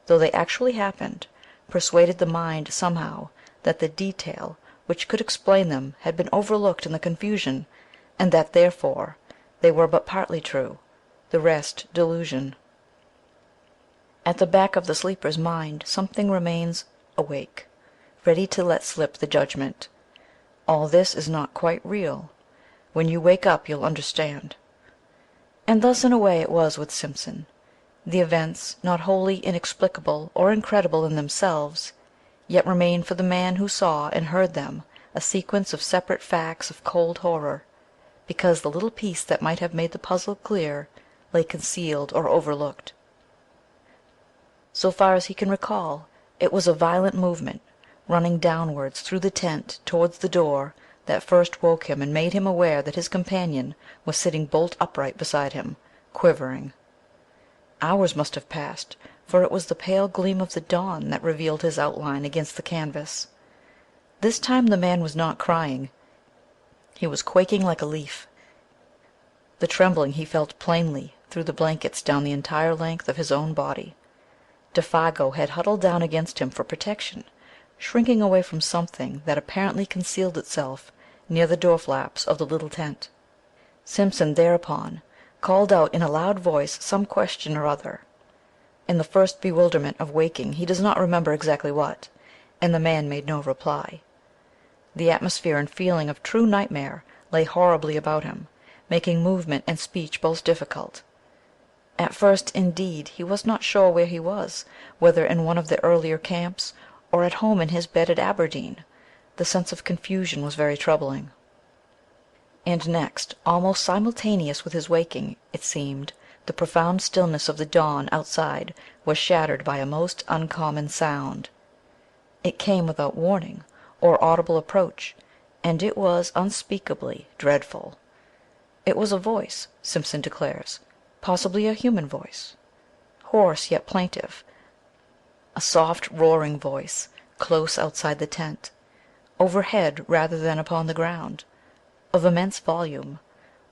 though they actually happened, persuaded the mind somehow that the detail which could explain them had been overlooked in the confusion, and that therefore they were but partly true, the rest delusion. At the back of the sleeper's mind something remains awake, ready to let slip the judgment: all this is not quite real. When you wake up you'll understand. And thus in a way it was with Simpson. The events, not wholly inexplicable or incredible in themselves, yet remained for the man who saw and heard them a sequence of separate facts of cold horror, because the little piece that might have made the puzzle clear lay concealed or overlooked. So far as he can recall, it was a violent movement, running downwards through the tent towards the door, that first woke him and made him aware that his companion was sitting bolt upright beside him, quivering. Hours must have passed, for it was the pale gleam of the dawn that revealed his outline against the canvas. This time the man was not crying. He was quaking like a leaf. The trembling he felt plainly through the blankets down the entire length of his own body. Défago had huddled down against him for protection, shrinking away from something that apparently concealed itself near the door flaps of the little tent. Simpson thereupon called out in a loud voice some question or other. In the first bewilderment of waking he does not remember exactly what, and the man made no reply. The atmosphere and feeling of true nightmare lay horribly about him, making movement and speech both difficult. At first, indeed, he was not sure where he was, whether in one of the earlier camps, or at home in his bed at Aberdeen. The sense of confusion was very troubling. And next, almost simultaneous with his waking, it seemed, the profound stillness of the dawn outside was shattered by a most uncommon sound. It came without warning or audible approach, and it was unspeakably dreadful. It was a voice, Simpson declares, possibly a human voice, hoarse yet plaintive, a soft roaring voice, close outside the tent, overhead rather than upon the ground, of immense volume,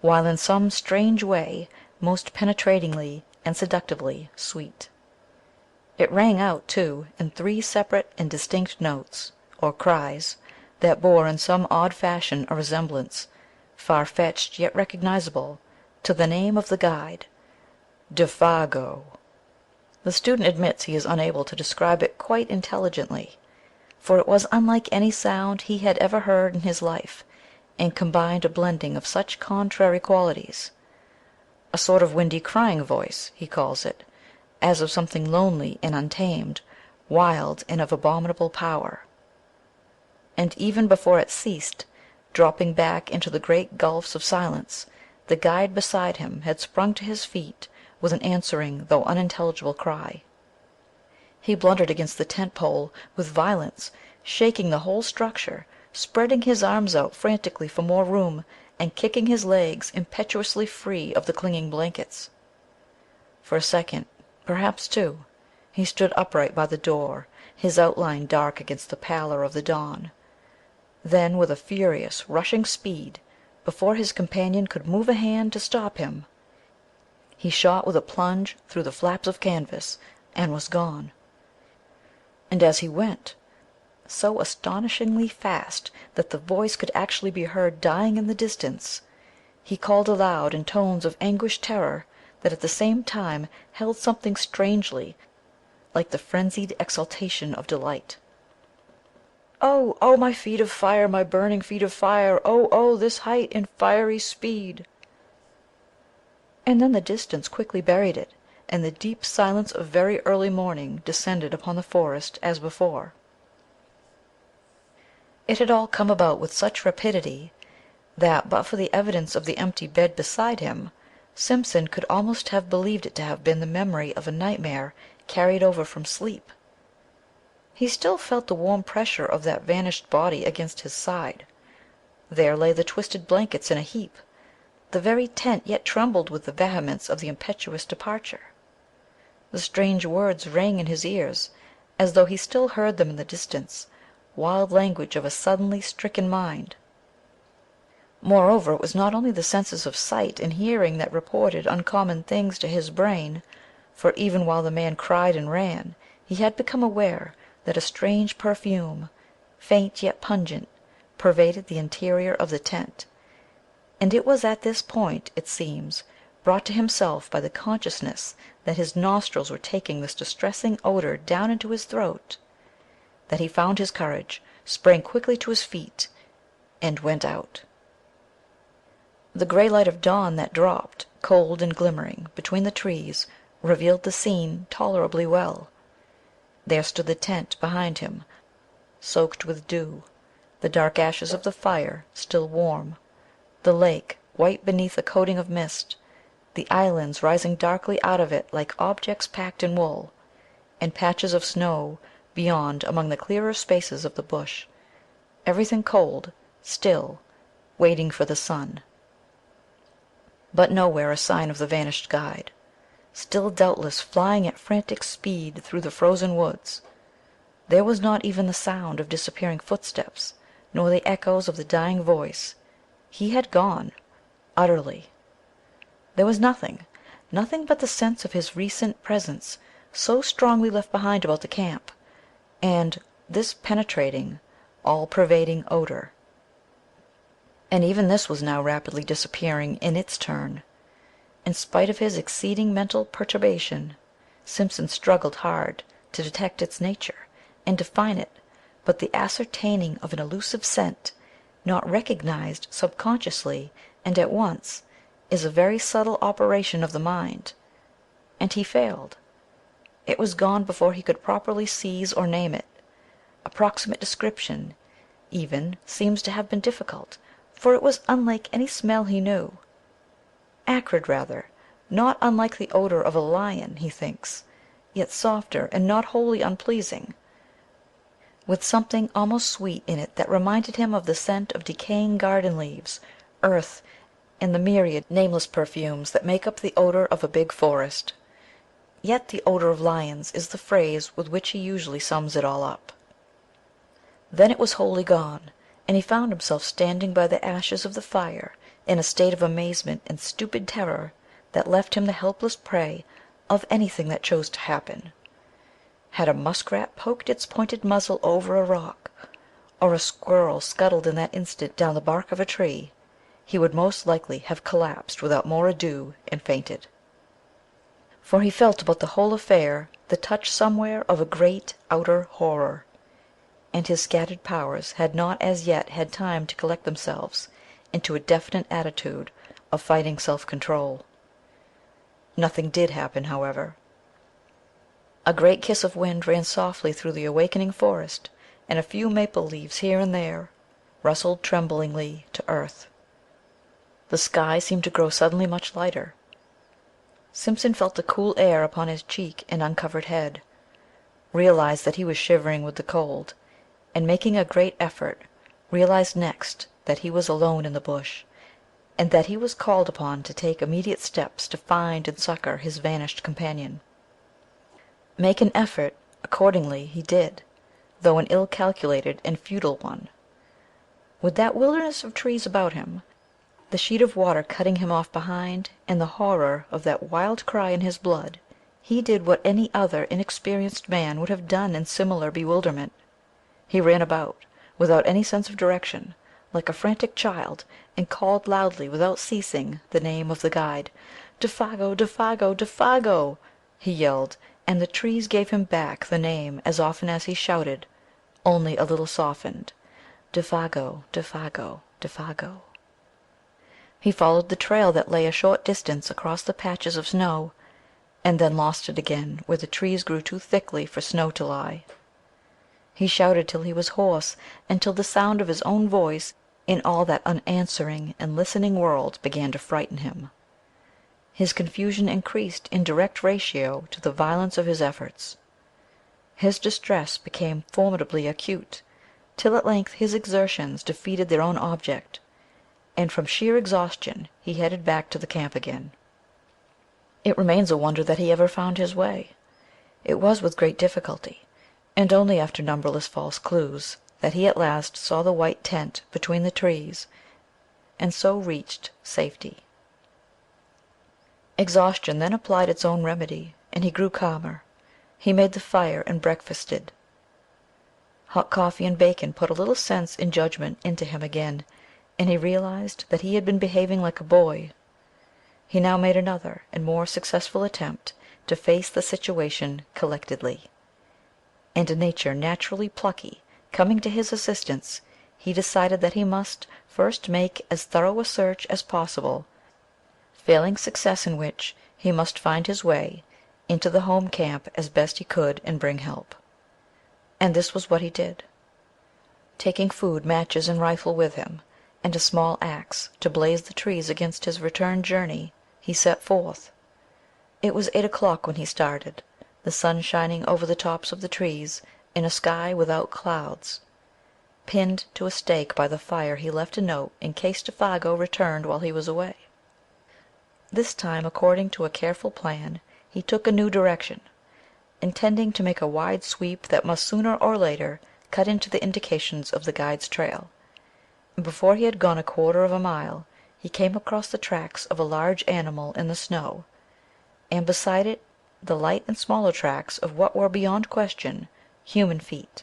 while in some strange way most penetratingly and seductively sweet. It rang out, too, in 3 separate and distinct notes, or cries, that bore in some odd fashion a resemblance, far-fetched yet recognizable, to the name of the guide, Défago. The student admits he is unable to describe it quite intelligently, for it was unlike any sound he had ever heard in his life, and combined a blending of such contrary qualities. A sort of windy crying voice, he calls it, as of something lonely and untamed, wild and of abominable power. And even before it ceased, dropping back into the great gulfs of silence, the guide beside him had sprung to his feet with an answering though unintelligible cry. He blundered against the tent pole with violence, shaking the whole structure, spreading his arms out frantically for more room, and kicking his legs impetuously free of the clinging blankets. For a second, perhaps two, he stood upright by the door, his outline dark against the pallor of the dawn. Then, with a furious, rushing speed, before his companion could move a hand to stop him, he shot with a plunge through the flaps of canvas, and was gone. And as he went, so astonishingly fast that the voice could actually be heard dying in the distance, he called aloud in tones of anguished terror that at the same time held something strangely like the frenzied exultation of delight. "Oh, oh, my feet of fire, my burning feet of fire! Oh, oh, this height in fiery speed!" And then the distance quickly buried it, and the deep silence of very early morning descended upon the forest as before. It had all come about with such rapidity that, but for the evidence of the empty bed beside him, Simpson could almost have believed it to have been the memory of a nightmare carried over from sleep. He still felt the warm pressure of that vanished body against his side. There lay the twisted blankets in a heap. The very tent yet trembled with the vehemence of the impetuous departure. The strange words rang in his ears, as though he still heard them in the distance, wild language of a suddenly stricken mind. Moreover, it was not only the senses of sight and hearing that reported uncommon things to his brain, for even while the man cried and ran, he had become aware that a strange perfume, faint yet pungent, pervaded the interior of the tent, and it was at this point, it seems, brought to himself by the consciousness that his nostrils were taking this distressing odor down into his throat, that he found his courage, sprang quickly to his feet, and went out. The gray light of dawn that dropped, cold and glimmering, between the trees revealed the scene tolerably well. There stood the tent behind him, soaked with dew, the dark ashes of the fire still warm, the lake white beneath a coating of mist, the islands rising darkly out of it like objects packed in wool, and patches of snow beyond among the clearer spaces of the bush, everything cold, still, waiting for the sun. But nowhere a sign of the vanished guide, still doubtless flying at frantic speed through the frozen woods. There was not even the sound of disappearing footsteps, nor the echoes of the dying voice. He had gone, utterly. There was nothing but the sense of his recent presence so strongly left behind about the camp, and this penetrating, all-pervading odor. And even this was now rapidly disappearing in its turn. In spite of his exceeding mental perturbation, Simpson struggled hard to detect its nature and define it, but the ascertaining of an elusive scent, not recognized subconsciously and at once, is a very subtle operation of the mind, and he failed. It was gone before he could properly seize or name it. Approximate description, even, seems to have been difficult, for it was unlike any smell he knew. Acrid, rather, not unlike the odor of a lion, he thinks, yet softer and not wholly unpleasing, with something almost sweet in it that reminded him of the scent of decaying garden leaves, earth, and the myriad nameless perfumes that make up the odor of a big forest. Yet the odor of lions is the phrase with which he usually sums it all up. Then it was wholly gone, and he found himself standing by the ashes of the fire in a state of amazement and stupid terror that left him the helpless prey of anything that chose to happen. Had a muskrat poked its pointed muzzle over a rock, or a squirrel scuttled in that instant down the bark of a tree, he would most likely have collapsed without more ado and fainted. For he felt about the whole affair the touch somewhere of a great outer horror, and his scattered powers had not as yet had time to collect themselves into a definite attitude of fighting self-control. Nothing did happen, however. A great kiss of wind ran softly through the awakening forest, and a few maple leaves here and there rustled tremblingly to earth. The sky seemed to grow suddenly much lighter. Simpson felt the cool air upon his cheek and uncovered head. realized that he was shivering with the cold, and making a great effort, realized next that he was alone in the bush, and that he was called upon to take immediate steps to find and succor his vanished companion. Make an effort, accordingly, he did, though an ill-calculated and futile one. With that wilderness of trees about him, the sheet of water cutting him off behind, and the horror of that wild cry in his blood, he did what any other inexperienced man would have done in similar bewilderment. He ran about, without any sense of direction, like a frantic child, and called loudly, without ceasing, the name of the guide. "Défago! Défago! Défago!" he yelled, and the trees gave him back the name as often as he shouted, only a little softened. "Défago! Défago! Défago!" He followed the trail that lay a short distance across the patches of snow, and then lost it again where the trees grew too thickly for snow to lie. He shouted till he was hoarse, and till the sound of his own voice in all that unanswering and listening world began to frighten him. His confusion increased in direct ratio to the violence of his efforts. His distress became formidably acute, till at length his exertions defeated their own object, and from sheer exhaustion he headed back to the camp again. It remains a wonder that he ever found his way. It was with great difficulty, and only after numberless false clues, that he at last saw the white tent between the trees, and so reached safety. Exhaustion then applied its own remedy, and he grew calmer. He made the fire and breakfasted. Hot coffee and bacon put a little sense and judgment into him again, and he realized that he had been behaving like a boy. He now made another and more successful attempt to face the situation collectedly, and a nature naturally plucky coming to his assistance, he decided that he must first make as thorough a search as possible, failing success in which, he must find his way into the home camp as best he could and bring help. And this was what he did. Taking food, matches, and rifle with him, and a small axe to blaze the trees against his return journey, he set forth. It was 8 o'clock when he started, the sun shining over the tops of the trees in a sky without clouds. Pinned to a stake by the fire he left a note in case Défago returned while he was away. This time, according to a careful plan, he took a new direction, intending to make a wide sweep that must sooner or later cut into the indications of the guide's trail, and before he had gone a quarter of a mile he came across the tracks of a large animal in the snow, and beside it the light and smaller tracks of what were beyond question human feet,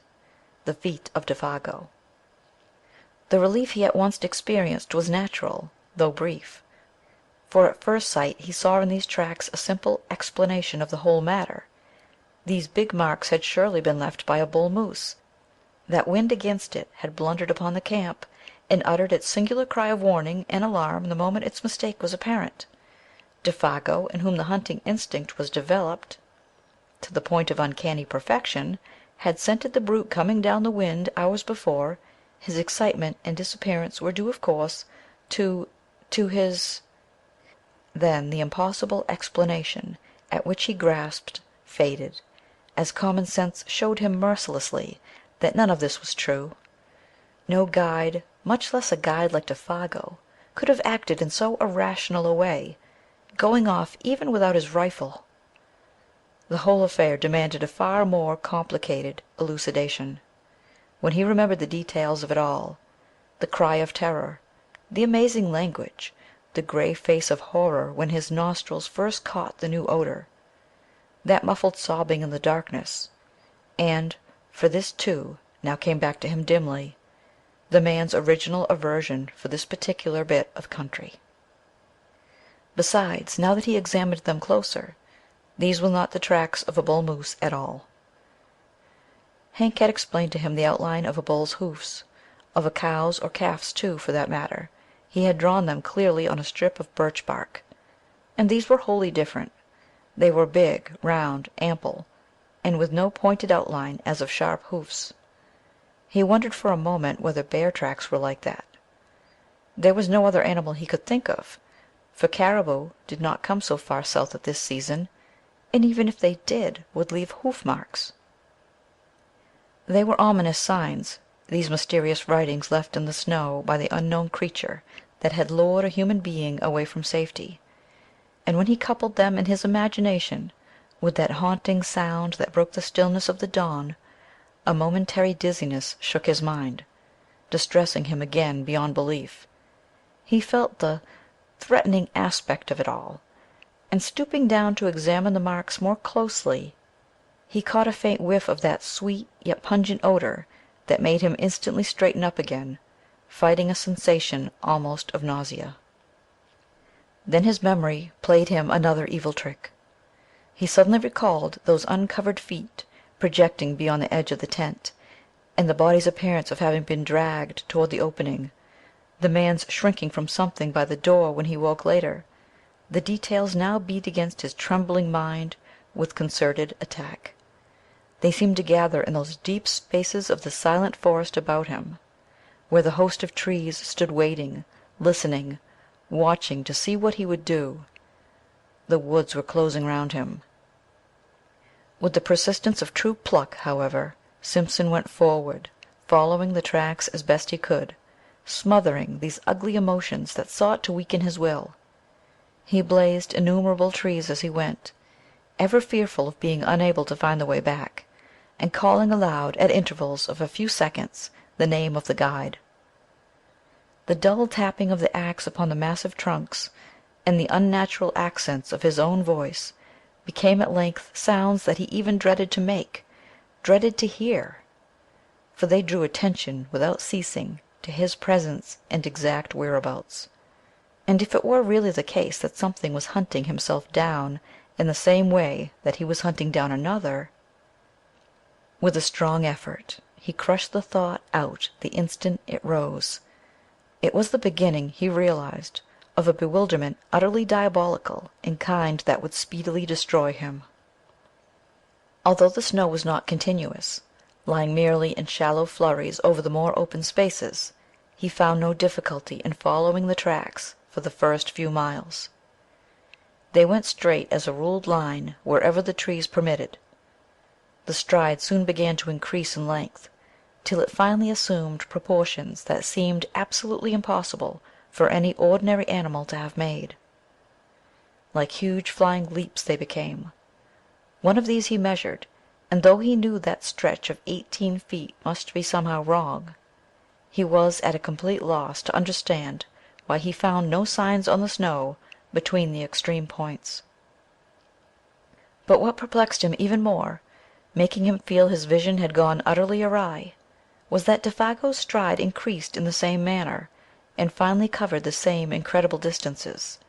the feet of Défago. The relief he at once experienced was natural, though brief, for at first sight he saw in these tracks a simple explanation of the whole matter. These big marks had surely been left by a bull moose, that wind against it had blundered upon the camp, and uttered its singular cry of warning and alarm the moment its mistake was apparent. Défago, in whom the hunting instinct was developed to the point of uncanny perfection, had scented the brute coming down the wind hours before. His excitement and disappearance were due, of course, to his... Then the impossible explanation at which he grasped faded, as common sense showed him mercilessly that none of this was true. No guide, much less a guide like Défago, could have acted in so irrational a way, going off even without his rifle. The whole affair demanded a far more complicated elucidation. When he remembered the details of it all, the cry of terror, the amazing language, the gray face of horror when his nostrils first caught the new odor, that muffled sobbing in the darkness, and, for this too now came back to him dimly, the man's original aversion for this particular bit of country. Besides, now that he examined them closer, these were not the tracks of a bull moose at all. Hank had explained to him the outline of a bull's hoofs, of a cow's, or calf's too, for that matter. He had drawn them clearly on a strip of birch bark, and these were wholly different. They were big, round, ample, and with no pointed outline as of sharp hoofs. He wondered for a moment whether bear tracks were like that. There was no other animal he could think of, for caribou did not come so far south at this season, and even if they did, would leave hoof marks. They were ominous signs, these mysterious writings left in the snow by the unknown creature that had lured a human being away from safety, and when he coupled them in his imagination with that haunting sound that broke the stillness of the dawn, a momentary dizziness shook his mind, distressing him again beyond belief. He felt the threatening aspect of it all, and stooping down to examine the marks more closely, he caught a faint whiff of that sweet yet pungent odor that made him instantly straighten up again, fighting a sensation almost of nausea. Then his memory played him another evil trick. He suddenly recalled those uncovered feet projecting beyond the edge of the tent, and the body's appearance of having been dragged toward the opening, the man's shrinking from something by the door when he woke later. The details now beat against his trembling mind with concerted attack. They seemed to gather in those deep spaces of the silent forest about him, where the host of trees stood waiting, listening, watching to see what he would do. The woods were closing round him. With the persistence of true pluck, however, Simpson went forward, following the tracks as best he could, smothering these ugly emotions that sought to weaken his will. He blazed innumerable trees as he went, ever fearful of being unable to find the way back, and calling aloud at intervals of a few seconds the name of the guide. The dull tapping of the axe upon the massive trunks, and the unnatural accents of his own voice, became at length sounds that he even dreaded to make, dreaded to hear, for they drew attention without ceasing to his presence and exact whereabouts. And if it were really the case that something was hunting himself down in the same way that he was hunting down another, with a strong effort he crushed the thought out the instant it rose. It was the beginning, he realized, of a bewilderment utterly diabolical in kind that would speedily destroy him. Although the snow was not continuous, lying merely in shallow flurries over the more open spaces, he found no difficulty in following the tracks for the first few miles. They went straight as a ruled line wherever the trees permitted. The stride soon began to increase in length, till it finally assumed proportions that seemed absolutely impossible for any ordinary animal to have made. Like huge flying leaps they became. One of these he measured, and though he knew that stretch of 18 feet must be somehow wrong, he was at a complete loss to understand why he found no signs on the snow between the extreme points. But what perplexed him even more, making him feel his vision had gone utterly awry, was that Défago's stride increased in the same manner, and finally covered the same incredible distances.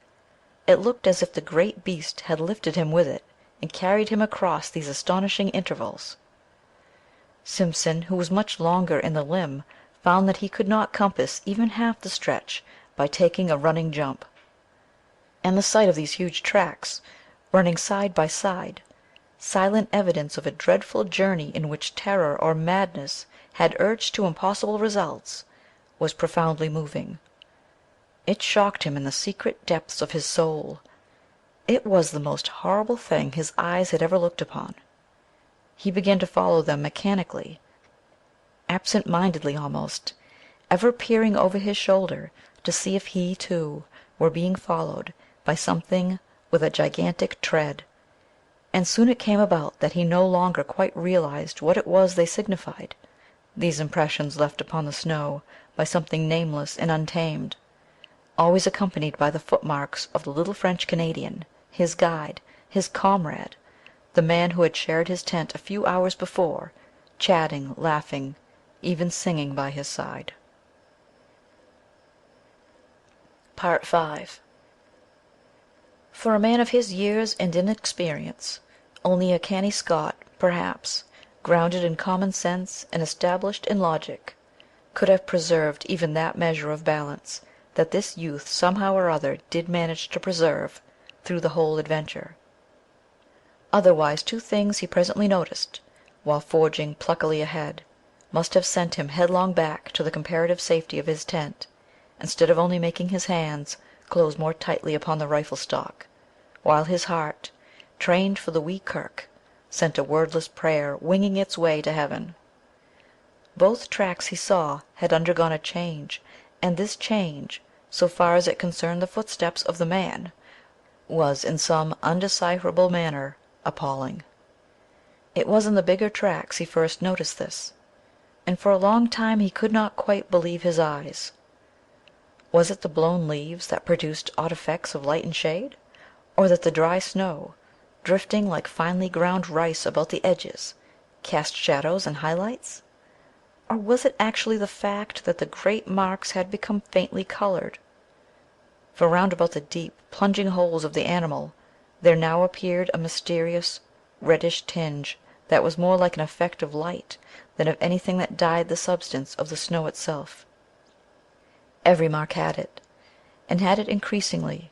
It looked as if the great beast had lifted him with it and carried him across these astonishing intervals. Simpson, who was much longer in the limb, found that he could not compass even half the stretch by taking a running jump. And the sight of these huge tracks, running side by side, silent evidence of a dreadful journey in which terror or madness had urged to impossible results, was profoundly moving. It shocked him in the secret depths of his soul. It was the most horrible thing his eyes had ever looked upon. He began to follow them mechanically, absent-mindedly almost, ever peering over his shoulder to see if he, too, were being followed by something with a gigantic tread. And soon it came about that he no longer quite realized what it was they signified, these impressions left upon the snow by something nameless and untamed, always accompanied by the footmarks of the little French Canadian, his guide, his comrade, the man who had shared his tent a few hours before, chatting, laughing, even singing by his side. Part 5. For a man of his years and inexperience, only a canny Scot, perhaps, grounded in common sense and established in logic, could have preserved even that measure of balance that this youth somehow or other did manage to preserve through the whole adventure. Otherwise, two things he presently noticed, while forging pluckily ahead, must have sent him headlong back to the comparative safety of his tent, instead of only making his hands close more tightly upon the rifle stock, while his heart, trained for the wee kirk, sent a wordless prayer winging its way to heaven. Both tracks he saw had undergone a change, and this change, so far as it concerned the footsteps of the man, was in some undecipherable manner appalling. It was in the bigger tracks he first noticed this, and for a long time he could not quite believe his eyes. Was it the blown leaves that produced odd effects of light and shade, or that the dry snow, drifting like finely ground rice about the edges, cast shadows and highlights? Or was it actually the fact that the great marks had become faintly colored? For round about the deep, plunging holes of the animal there now appeared a mysterious reddish tinge that was more like an effect of light than of anything that dyed the substance of the snow itself. Every mark had it, and had it increasingly,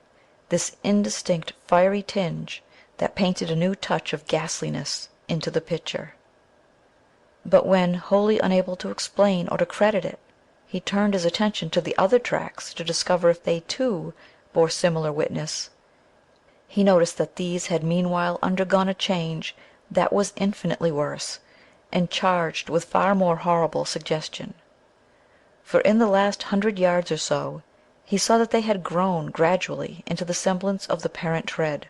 this indistinct fiery tinge that painted a new touch of ghastliness into the picture. But when, wholly unable to explain or to credit it, he turned his attention to the other tracks to discover if they too bore similar witness, he noticed that these had meanwhile undergone a change that was infinitely worse, and charged with far more horrible suggestion. For in the last 100 yards or so he saw that they had grown gradually into the semblance of the parent tread.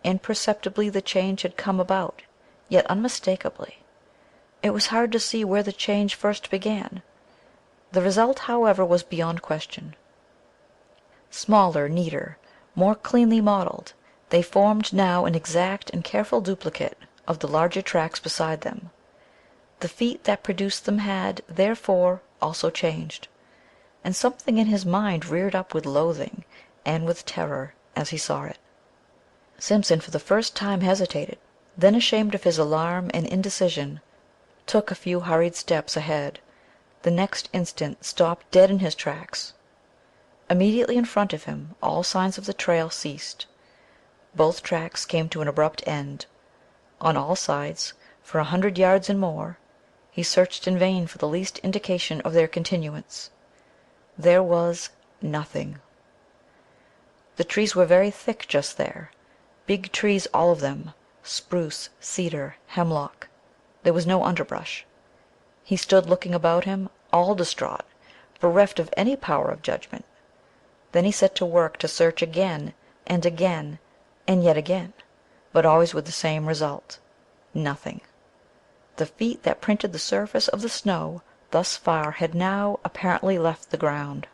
Imperceptibly the change had come about, yet unmistakably. It was hard to see where the change first began. The result, however, was beyond question. Smaller, neater, more cleanly modeled, they formed now an exact and careful duplicate of the larger tracks beside them. The feet that produced them had, therefore, also changed, and something in his mind reared up with loathing and with terror as he saw it. Simpson for the first time hesitated, then, ashamed of his alarm and indecision, took a few hurried steps ahead, the next instant stopped dead in his tracks. Immediately in front of him all signs of the trail ceased. Both tracks came to an abrupt end. On all sides, for 100 yards and more, he searched in vain for the least indication of their continuance. There was nothing. The trees were very thick just there, big trees all of them, spruce, cedar, hemlock. There was no underbrush. He stood looking about him, all distraught, bereft of any power of judgment. Then he set to work to search again and again and yet again, but always with the same result: nothing. The feet that printed the surface of the snow thus far had now apparently left the ground.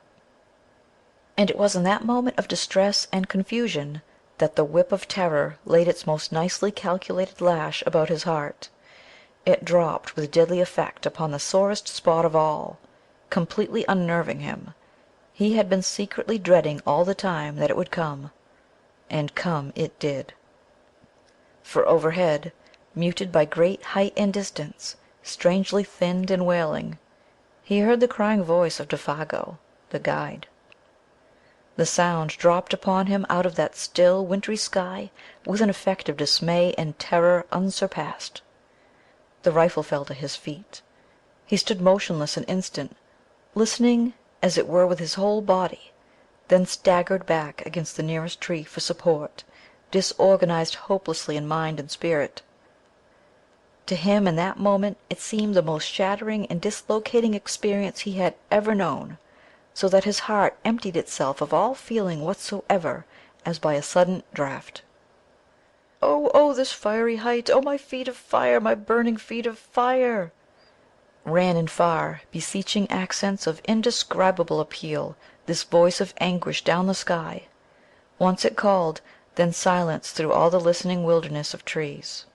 And it was in that moment of distress and confusion that the whip of terror laid its most nicely calculated lash about his heart. It dropped with deadly effect upon the sorest spot of all, completely unnerving him. He had been secretly dreading all the time that it would come, and come it did. For overhead, muted by great height and distance, strangely thinned and wailing, he heard the crying voice of Défago, the guide. The sound dropped upon him out of that still, wintry sky with an effect of dismay and terror unsurpassed. The rifle fell to his feet. He stood motionless an instant, listening as it were with his whole body, then staggered back against the nearest tree for support, disorganized hopelessly in mind and spirit. To him in that moment it seemed the most shattering and dislocating experience he had ever known, so that his heart emptied itself of all feeling whatsoever as by a sudden draught. "Oh, oh, this fiery height! Oh, my feet of fire, my burning feet of fire!" ran in far, beseeching accents of indescribable appeal this voice of anguish down the sky. Once it called, then silence through all the listening wilderness of trees.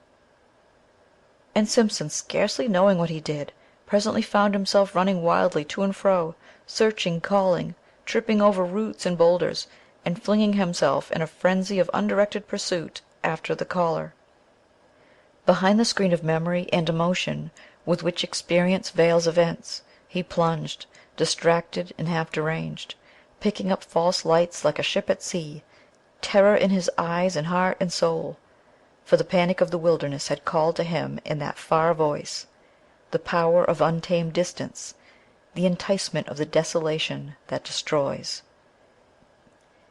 And Simpson, scarcely knowing what he did, presently found himself running wildly to and fro, searching, calling, tripping over roots and boulders, and flinging himself in a frenzy of undirected pursuit after the caller. Behind the screen of memory and emotion with which experience veils events, he plunged, distracted and half deranged, picking up false lights like a ship at sea, terror in his eyes and heart and soul. For the panic of the wilderness had called to him in that far voice, the power of untamed distance, the enticement of the desolation that destroys.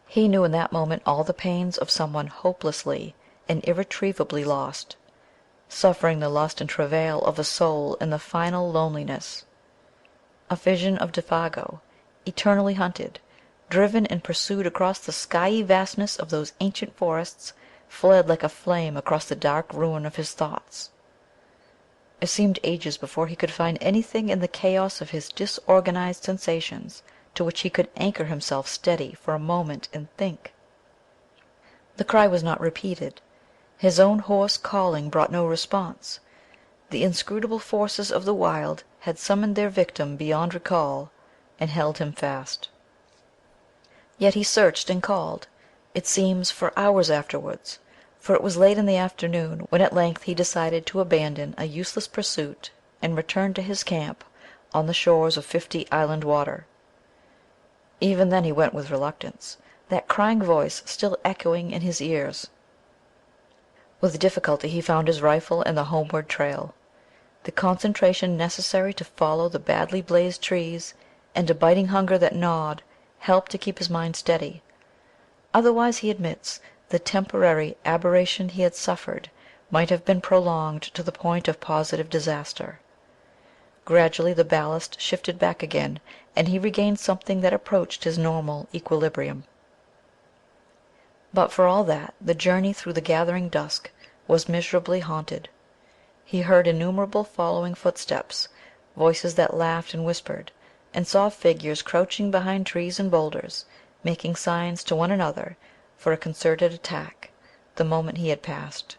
He knew in that moment all the pains of someone hopelessly and irretrievably lost. suffering the lust and travail of a soul in the final loneliness. A vision of Défago, eternally hunted, driven and pursued across the skyey vastness of those ancient forests, fled like a flame across the dark ruin of his thoughts. It seemed ages before he could find anything in the chaos of his disorganized sensations to which he could anchor himself steady for a moment and think. The cry was not repeated. His own hoarse calling brought no response. The inscrutable forces of the wild had summoned their victim beyond recall and held him fast. Yet he searched and called, it seems, for hours afterwards, for it was late in the afternoon when at length he decided to abandon a useless pursuit and return to his camp on the shores of 50 Island Water. Even then he went with reluctance, that crying voice still echoing in his ears. With difficulty he found his rifle and the homeward trail. The concentration necessary to follow the badly blazed trees, and a biting hunger that gnawed, helped to keep his mind steady. Otherwise, he admits, the temporary aberration he had suffered might have been prolonged to the point of positive disaster. Gradually the ballast shifted back again, and he regained something that approached his normal equilibrium. But for all that, the journey through the gathering dusk was miserably haunted. He heard innumerable following footsteps, voices that laughed and whispered, and saw figures crouching behind trees and boulders, making signs to one another for a concerted attack, the moment he had passed.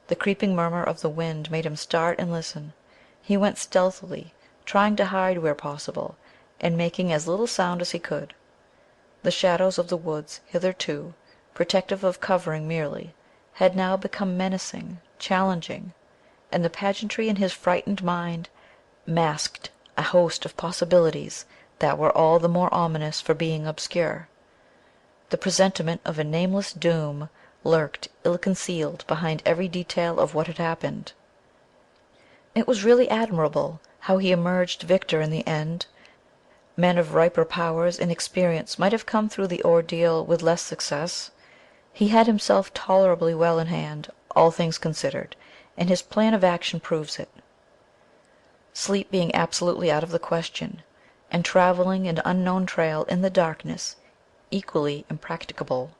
The creeping murmur of the wind made him start and listen. He went stealthily, trying to hide where possible, and making as little sound as he could. The shadows of the woods, hitherto protective of covering merely, had now become menacing, challenging, and the pageantry in his frightened mind masked a host of possibilities that were all the more ominous for being obscure. The presentiment of a nameless doom lurked ill-concealed behind every detail of what had happened. It was really admirable how he emerged victor in the end. Men of riper powers and experience might have come through the ordeal with less success. He had himself tolerably well in hand, all things considered, and his plan of action proves it. Sleep being absolutely out of the question, and traveling an unknown trail in the darkness equally impracticable,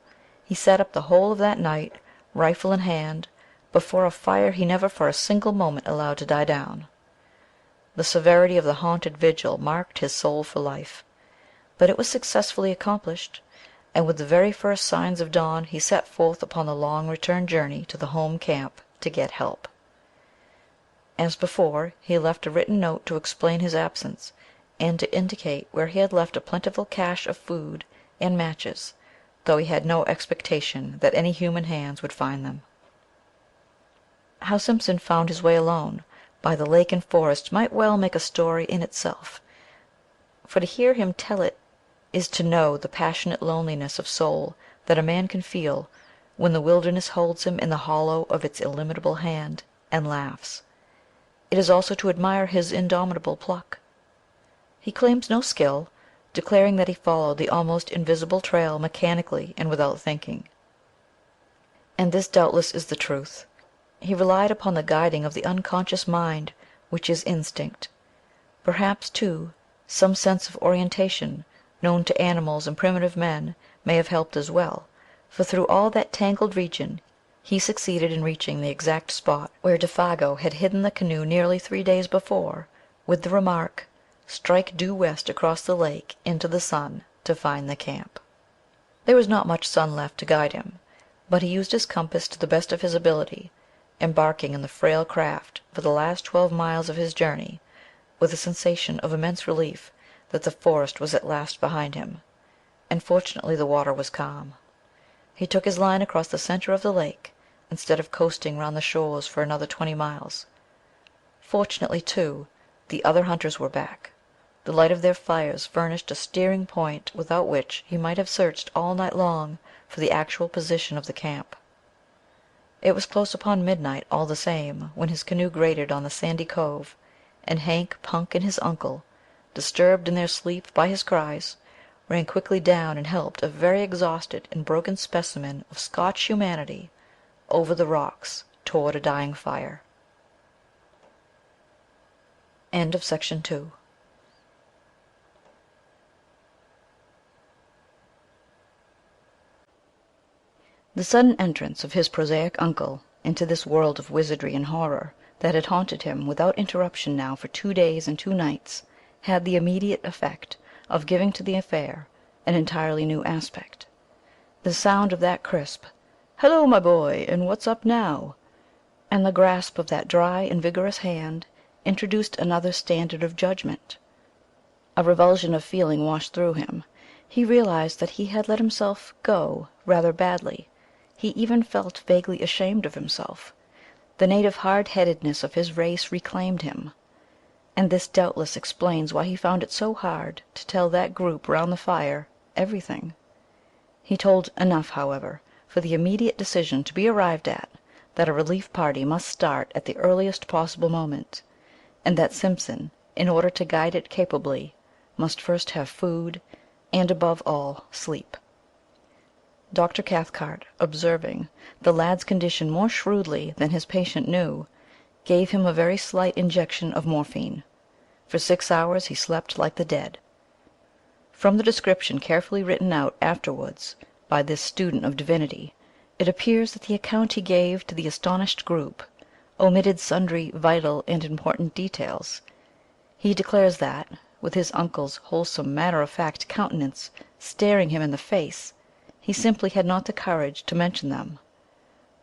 he sat up the whole of that night, rifle in hand, before a fire he never for a single moment allowed to die down. The severity of the haunted vigil marked his soul for life, but it was successfully accomplished, and with the very first signs of dawn he set forth upon the long return journey to the home camp to get help. As before, he left a written note to explain his absence, and to indicate where he had left a plentiful cache of food and matches, though he had no expectation that any human hands would find them. How Simpson found his way alone by the lake and forest might well make a story in itself, for to hear him tell it is to know the passionate loneliness of soul that a man can feel when the wilderness holds him in the hollow of its illimitable hand and laughs. It is also to admire his indomitable pluck. He claims no skill, declaring that he followed the almost invisible trail mechanically and without thinking. And this doubtless is the truth. He relied upon the guiding of the unconscious mind, which is instinct. Perhaps, too, some sense of orientation known to animals and primitive men may have helped as well, for through all that tangled region he succeeded in reaching the exact spot where Défago had hidden the canoe nearly 3 days before, with the remark, "Strike due west across the lake into the sun to find the camp." There was not much sun left to guide him, but he used his compass to the best of his ability, embarking in the frail craft for the last 12 miles of his journey, with a sensation of immense relief that the forest was at last behind him, and fortunately the water was calm. He took his line across the center of the lake, instead of coasting round the shores for another 20 miles. Fortunately, too, the other hunters were back. The light of their fires furnished a steering point without which he might have searched all night long for the actual position of the camp. It was close upon midnight, all the same, when his canoe grated on the sandy cove, and Hank, Punk, and his uncle, disturbed in their sleep by his cries, ran quickly down and helped a very exhausted and broken specimen of Scotch humanity over the rocks toward a dying fire. End of section 2. The sudden entrance of his prosaic uncle into this world of wizardry and horror that had haunted him without interruption now for 2 days and 2 nights had the immediate effect of giving to the affair an entirely new aspect. The sound of that crisp "Hello, my boy, and what's up now?" and the grasp of that dry and vigorous hand introduced another standard of judgment. A revulsion of feeling washed through him. He realized that he had let himself go rather badly. He even felt vaguely ashamed of himself. The native hard-headedness of his race reclaimed him. And this doubtless explains why he found it so hard to tell that group round the fire everything. He told enough, however, for the immediate decision to be arrived at that a relief party must start at the earliest possible moment, and that Simpson, in order to guide it capably, must first have food, and above all, sleep. Dr. Cathcart, observing the lad's condition more shrewdly than his patient knew, gave him a very slight injection of morphine. For 6 hours he slept like the dead. From the description carefully written out afterwards by this student of divinity, it appears that the account he gave to the astonished group omitted sundry vital and important details. He declares that, with his uncle's wholesome matter-of-fact countenance staring him in the face, he simply had not the courage to mention them.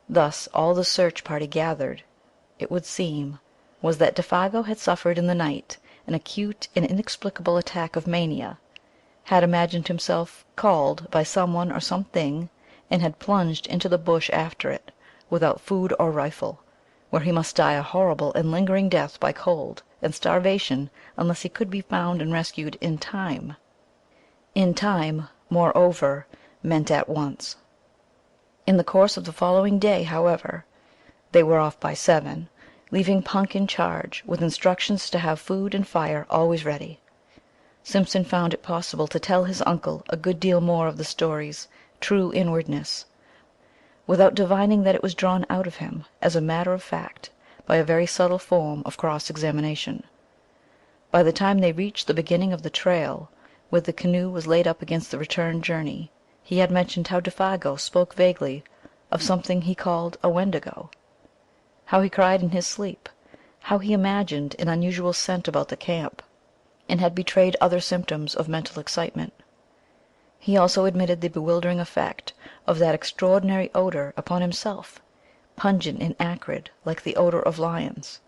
Thus all the search party gathered, it would seem, was that Défago had suffered in the night an acute and inexplicable attack of mania, had imagined himself called by someone or something, and had plunged into the bush after it, without food or rifle, where he must die a horrible and lingering death by cold and starvation unless he could be found and rescued in time. In time, moreover, meant at once. In the course of the following day, however, they were off by 7, leaving Punk in charge, with instructions to have food and fire always ready. Simpson found it possible to tell his uncle a good deal more of the story's true inwardness, without divining that it was drawn out of him, as a matter of fact, by a very subtle form of cross-examination. By the time they reached the beginning of the trail, where the canoe was laid up against the return journey, he had mentioned how Défago spoke vaguely of something he called a Wendigo, how he cried in his sleep, how he imagined an unusual scent about the camp, and had betrayed other symptoms of mental excitement. He also admitted the bewildering effect of that extraordinary odor upon himself, pungent and acrid like the odor of lions.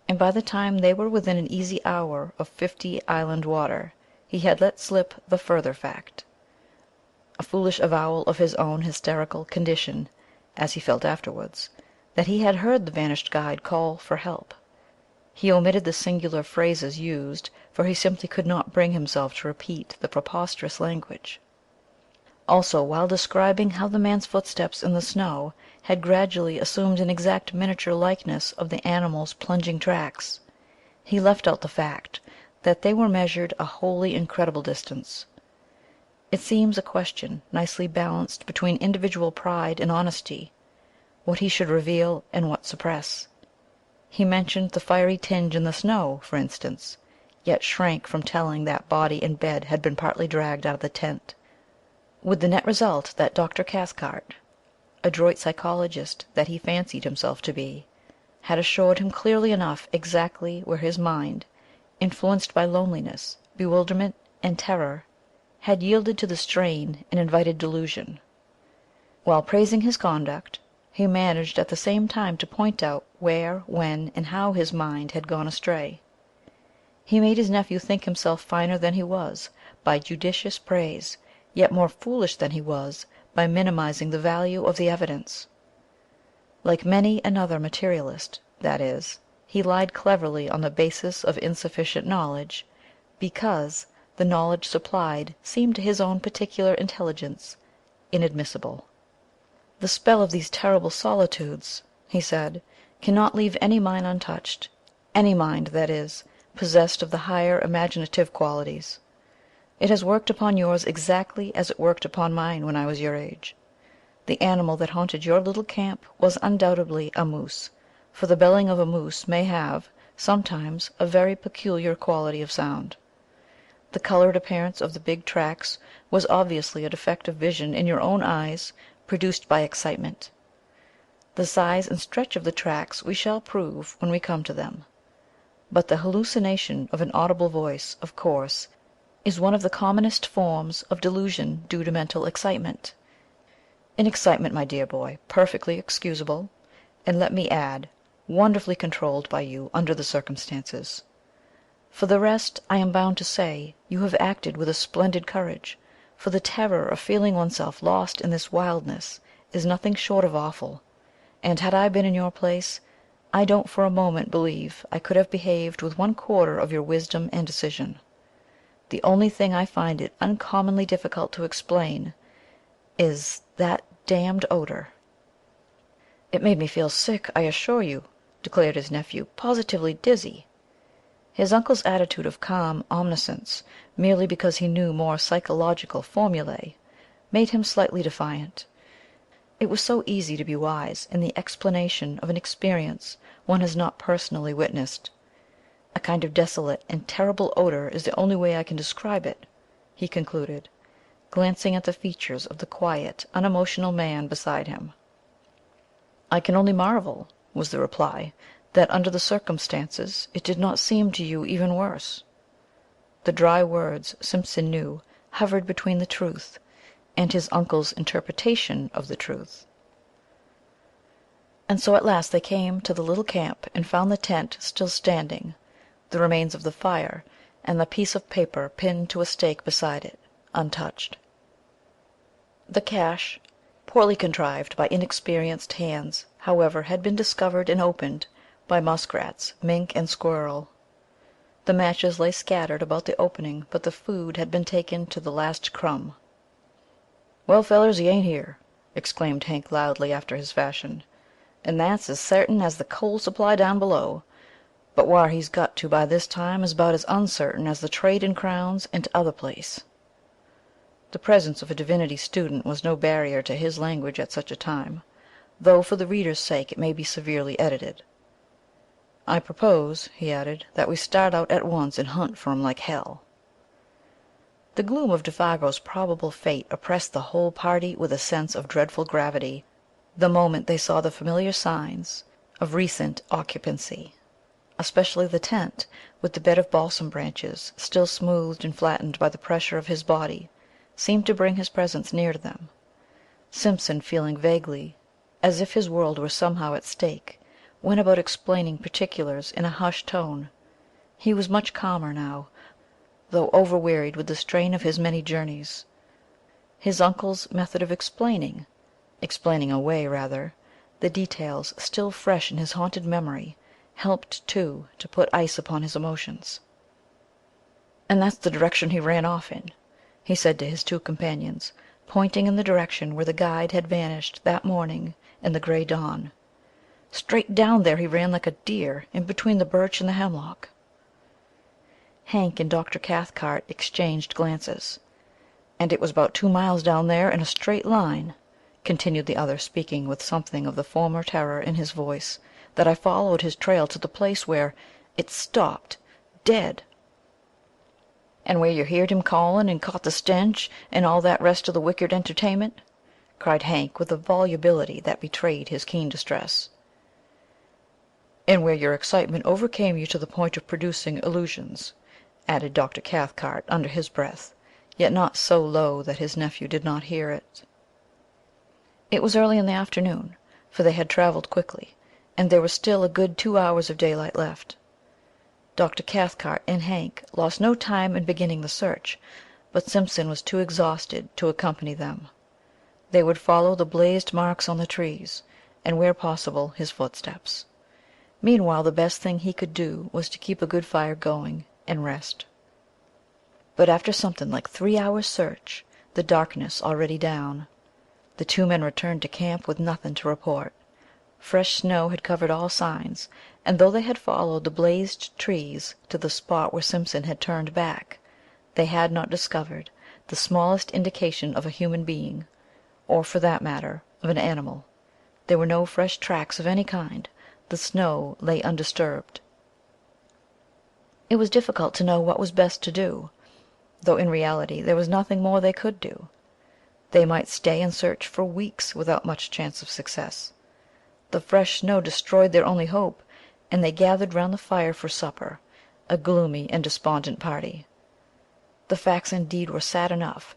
And by the time they were within an easy hour of 50 Island Water, he had let slip the further fact, a foolish avowal of his own hysterical condition, as he felt afterwards, that he had heard the vanished guide call for help. He omitted the singular phrases used, for he simply could not bring himself to repeat the preposterous language. Also, while describing how the man's footsteps in the snow had gradually assumed an exact miniature likeness of the animal's plunging tracks, he left out the fact that they were measured a wholly incredible distance. It seems a question nicely balanced between individual pride and honesty, what he should reveal and what suppress. He mentioned the fiery tinge in the snow, for instance, yet shrank from telling that body in bed had been partly dragged out of the tent, with the net result that Dr. Cathcart, adroit psychologist that he fancied himself to be, had assured him clearly enough exactly where his mind, influenced by loneliness, bewilderment, and terror, had yielded to the strain and invited delusion. While praising his conduct, he managed at the same time to point out where, when, and how his mind had gone astray. He made his nephew think himself finer than he was by judicious praise, yet more foolish than he was by minimizing the value of the evidence. Like many another materialist, that is, he lied cleverly on the basis of insufficient knowledge, because the knowledge supplied seemed to his own particular intelligence inadmissible. "The spell of these terrible solitudes," he said, "cannot leave any mind untouched, any mind, that is, possessed of the higher imaginative qualities. It has worked upon yours exactly as it worked upon mine when I was your age. The animal that haunted your little camp was undoubtedly a moose, for the belling of a moose may have, sometimes a very peculiar quality of sound. The colored appearance of the big tracks was obviously a defect of vision in your own eyes produced by excitement. The size and stretch of the tracks we shall prove when we come to them. But the hallucination of an audible voice, of course, is one of the commonest forms of delusion due to mental excitement. An excitement, my dear boy, perfectly excusable, and let me add, wonderfully controlled by you under the circumstances. For the rest, I am bound to say, you have acted with a splendid courage, for the terror of feeling oneself lost in this wildness is nothing short of awful, and had I been in your place, I don't for a moment believe I could have behaved with 1/4 of your wisdom and decision. The only thing I find it uncommonly difficult to explain is that damned odor." "It made me feel sick, I assure you," declared his nephew, "positively dizzy." His uncle's attitude of calm omniscience, merely because he knew more psychological formulae, made him slightly defiant. It was so easy to be wise in the explanation of an experience one has not personally witnessed. "A kind of desolate and terrible odor is the only way I can describe it," he concluded, glancing at the features of the quiet, unemotional man beside him. "I can only marvel," was the reply, "that under the circumstances it did not seem to you even worse." The dry words, Simpson knew, hovered between the truth and his uncle's interpretation of the truth. And so at last they came to the little camp and found the tent still standing, the remains of the fire, and the piece of paper pinned to a stake beside it, untouched. The cache, poorly contrived by inexperienced hands, however, had been discovered and opened by muskrats, mink, and squirrel. The matches lay scattered about the opening, but the food had been taken to the last crumb. "Well, fellers, he ain't here," exclaimed Hank loudly after his fashion, "and that's as sartain as the coal supply down below. But whar he's got to by this time is about as uncertain as the trade in crowns and t'other place." The presence of a divinity student was no barrier to his language at such a time, though for the reader's sake it may be severely edited. "I propose," he added, "that we start out at once and hunt for 'em like hell." The gloom of Défago's probable fate oppressed the whole party with a sense of dreadful gravity the moment they saw the familiar signs of recent occupancy, especially the tent, with the bed of balsam branches, still smoothed and flattened by the pressure of his body, seemed to bring his presence near to them. Simpson, feeling vaguely as if his world were somehow at stake, went about explaining particulars in a hushed tone. He was much calmer now, though overwearied with the strain of his many journeys. His uncle's method of explaining away, rather, the details still fresh in his haunted memory, helped, too, to put ice upon his emotions. "And that's the direction he ran off in," he said to his two companions, pointing in the direction where the guide had vanished that morning in the gray dawn. "Straight down there he ran like a deer, in between the birch and the hemlock." Hank and Dr. Cathcart exchanged glances. "And it was about 2 miles down there in a straight line," continued the other, speaking with something of the former terror in his voice, "that I followed his trail to the place where it stopped dead." "And where you heerd him callin' and caught the stench, and all that rest of the wicked entertainment?" cried Hank with a volubility that betrayed his keen distress. "And where your excitement overcame you to the point of producing illusions," added Dr. Cathcart under his breath, yet not so low that his nephew did not hear it. It was early in the afternoon, for they had traveled quickly, and there was still a good 2 hours of daylight left. Dr. Cathcart and Hank lost no time in beginning the search, but Simpson was too exhausted to accompany them. They would follow the blazed marks on the trees, and where possible his footsteps. Meanwhile the best thing he could do was to keep a good fire going and rest. But after something like 3 hours' search, the darkness already down, the two men returned to camp with nothing to report. Fresh snow had covered all signs, and though they had followed the blazed trees to the spot where Simpson had turned back, they had not discovered the smallest indication of a human being, or, for that matter, of an animal. There were no fresh tracks of any kind. The snow lay undisturbed. It was difficult to know what was best to do, though in reality there was nothing more they could do. They might stay and search for weeks without much chance of success. The fresh snow destroyed their only hope, and they gathered round the fire for supper, a gloomy and despondent party. The facts indeed were sad enough,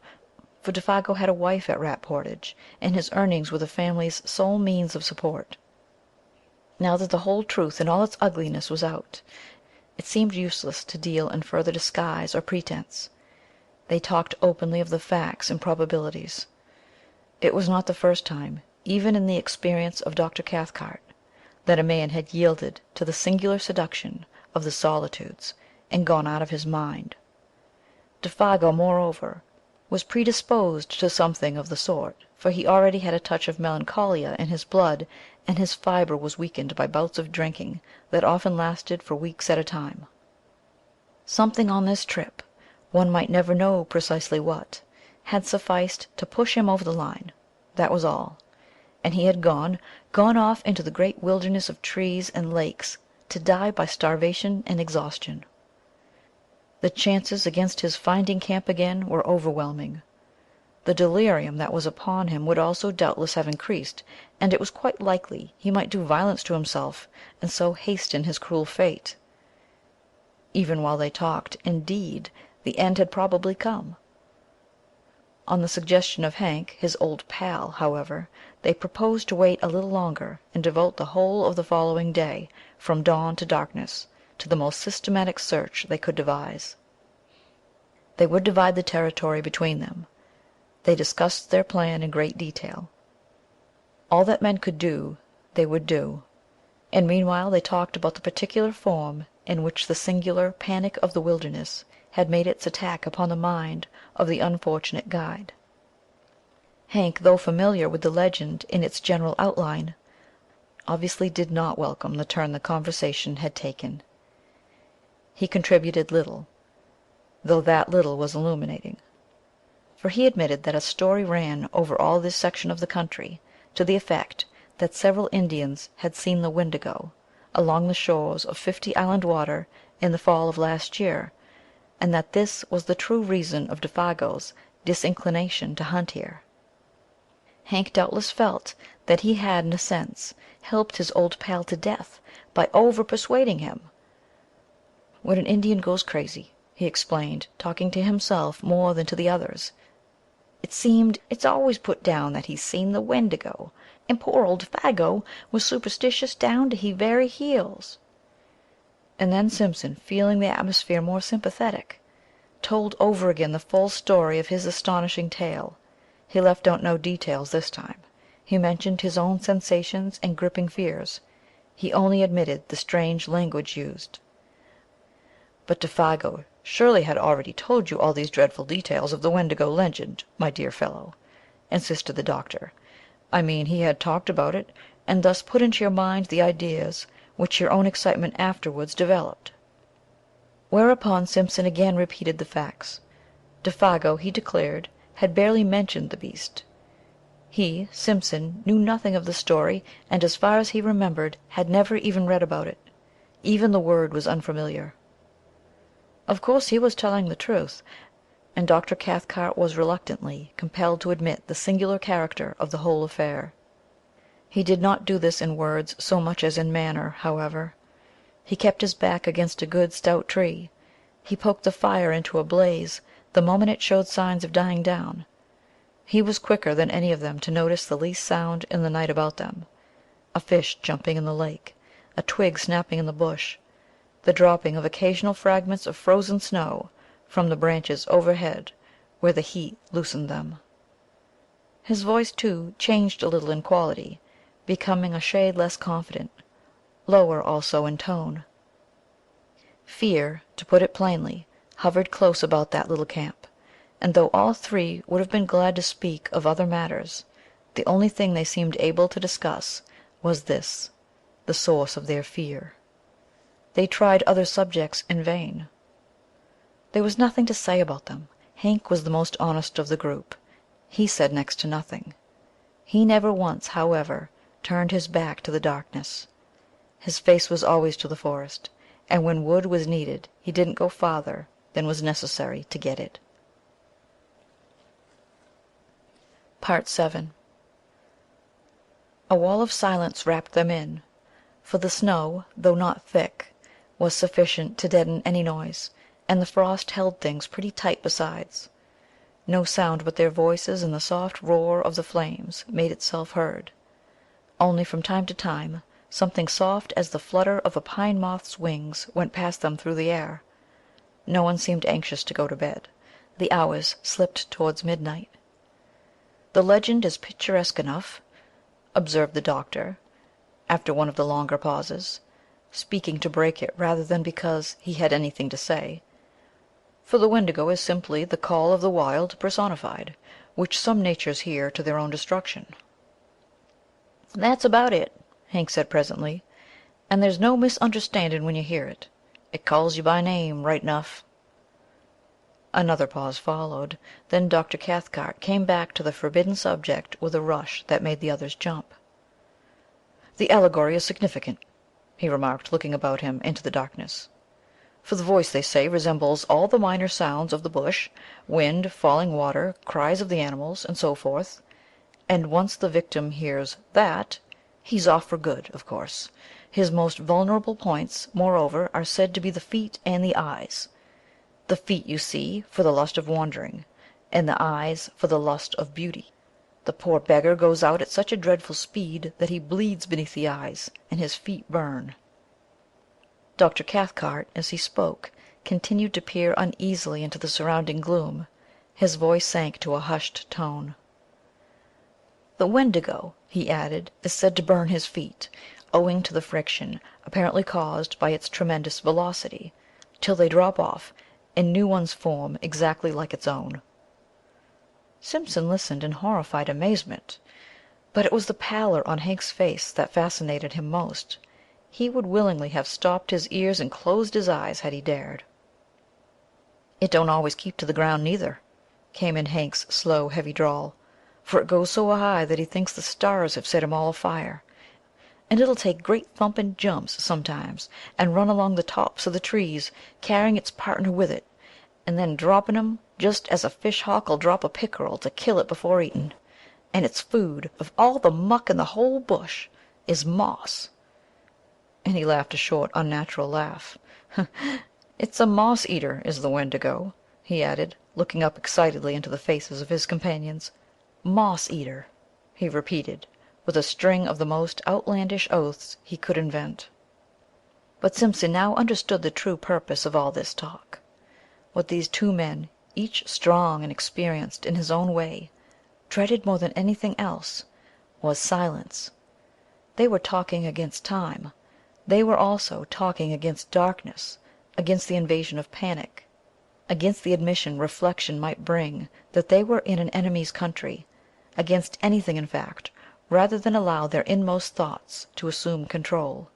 for Défago had a wife at Rat Portage, and his earnings were the family's sole means of support. Now that the whole truth in all its ugliness was out, it seemed useless to deal in further disguise or pretense. They talked openly of the facts and probabilities. It was not the first time, even in the experience of Dr. Cathcart, that a man had yielded to the singular seduction of the solitudes and gone out of his mind. Défago, moreover, was predisposed to something of the sort, for he already had a touch of melancholia in his blood, and his fibre was weakened by bouts of drinking that often lasted for weeks at a time. Something on this trip, one might never know precisely what, had sufficed to push him over the line, that was all, and he had gone off into the great wilderness of trees and lakes to die by starvation and exhaustion. The chances against his finding camp again were overwhelming. The delirium that was upon him would also doubtless have increased, and it was quite likely he might do violence to himself, and so hasten his cruel fate. Even while they talked, indeed, the end had probably come. On the suggestion of Hank, his old pal, however, they proposed to wait a little longer, and devote the whole of the following day, from dawn to darkness, to the most systematic search they could devise. They would divide the territory between them. They discussed their plan in great detail. All that men could do, they would do, and meanwhile they talked about the particular form in which the singular panic of the wilderness had made its attack upon the mind of the unfortunate guide. Hank, though familiar with the legend in its general outline, obviously did not welcome the turn the conversation had taken. He contributed little, though that little was illuminating, for he admitted that a story ran over all this section of the country to the effect that several Indians had seen the Wendigo along the shores of 50 Island Water in the fall of last year, and that this was the true reason of Défago's disinclination to hunt here. Hank doubtless felt that he had in a sense helped his old pal to death by over-persuading him. "When an Indian goes crazy," he explained, talking to himself more than to the others, "it's always put down that he's seen the Wendigo, and poor old Défago was superstitious down to he very heels." And then Simpson, feeling the atmosphere more sympathetic, told over again the full story of his astonishing tale. He left out no details this time. He mentioned his own sensations and gripping fears. He only admitted the strange language used. "But Défago surely had already told you all these dreadful details of the Wendigo legend, my dear fellow," insisted the doctor. "I mean, he had talked about it, and thus put into your mind the ideas which your own excitement afterwards developed." Whereupon Simpson again repeated the facts. Défago, he declared, had barely mentioned the beast. He, Simpson, knew nothing of the story, and as far as he remembered, had never even read about it. Even the word was unfamiliar. Of course he was telling the truth, and Dr. Cathcart was reluctantly compelled to admit the singular character of the whole affair. He did not do this in words so much as in manner, however. He kept his back against a good stout tree. He poked the fire into a blaze the moment it showed signs of dying down. He was quicker than any of them to notice the least sound in the night about them: a fish jumping in the lake, a twig snapping in the bush, the dropping of occasional fragments of frozen snow from the branches overhead where the heat loosened them. His voice, too, changed a little in quality, becoming a shade less confident, lower also in tone. Fear, to put it plainly, hovered close about that little camp, and though all three would have been glad to speak of other matters, the only thing they seemed able to discuss was this, the source of their fear. They tried other subjects in vain. There was nothing to say about them. Hank was the most honest of the group. He said next to nothing. He never once, however, turned his back to the darkness. His face was always to the forest, and when wood was needed he didn't go farther than was necessary to get it. Part 7. A wall of silence wrapped them in, for the snow, though not thick, was sufficient to deaden any noise, and the frost held things pretty tight besides. No sound but their voices and the soft roar of the flames made itself heard. Only from time to time something soft as the flutter of a pine moth's wings went past them through the air. No one seemed anxious to go to bed. The hours slipped towards midnight. "The legend is picturesque enough," observed the doctor, after one of the longer pauses, speaking to break it rather than because he had anything to say, "for the Wendigo is simply the call of the wild personified, which some natures hear to their own destruction." "That's about it," Hank said presently, "and there's no misunderstanding when you hear it. It calls you by name, right enough." Another pause followed. Then Dr. Cathcart came back to the forbidden subject with a rush that made the others jump. "The allegory is significant," he remarked, looking about him into the darkness, "for the voice, they say, resembles all the minor sounds of the bush, wind, falling water, cries of the animals, and so forth. And once the victim hears that, he's off for good, of course. His most vulnerable points, moreover, are said to be the feet and the eyes. The feet, you see, for the lust of wandering, and the eyes for the lust of beauty. The poor beggar goes out at such a dreadful speed that he bleeds beneath the eyes, and his feet burn." Dr. Cathcart, as he spoke, continued to peer uneasily into the surrounding gloom. His voice sank to a hushed tone. "The Wendigo," he added, "is said to burn his feet, owing to the friction apparently caused by its tremendous velocity, till they drop off, and new ones form exactly like its own." Simpson listened in horrified amazement, but it was the pallor on Hank's face that fascinated him most. He would willingly have stopped his ears and closed his eyes had he dared. "It don't always keep to the ground neither," came in Hank's slow, heavy drawl, "for it goes so high that he thinks the stars have set him all afire. And it'll take great thumping jumps sometimes, and run along the tops of the trees, carrying its partner with it, and then dropping 'em just as a fish hawk'll drop a pickerel to kill it before eating. And its food, of all the muck in the whole bush, is moss." And he laughed a short, unnatural laugh. "It's a moss-eater, is the Wendigo," he added, looking up excitedly into the faces of his companions. "Moss-eater," he repeated, with a string of the most outlandish oaths he could invent. But Simpson now understood the true purpose of all this talk. What these two men, each strong and experienced in his own way, dreaded more than anything else, was silence. They were talking against time. They were also talking against darkness, against the invasion of panic, against the admission reflection might bring that they were in an enemy's country, against anything, in fact, rather than allow their inmost thoughts to assume control.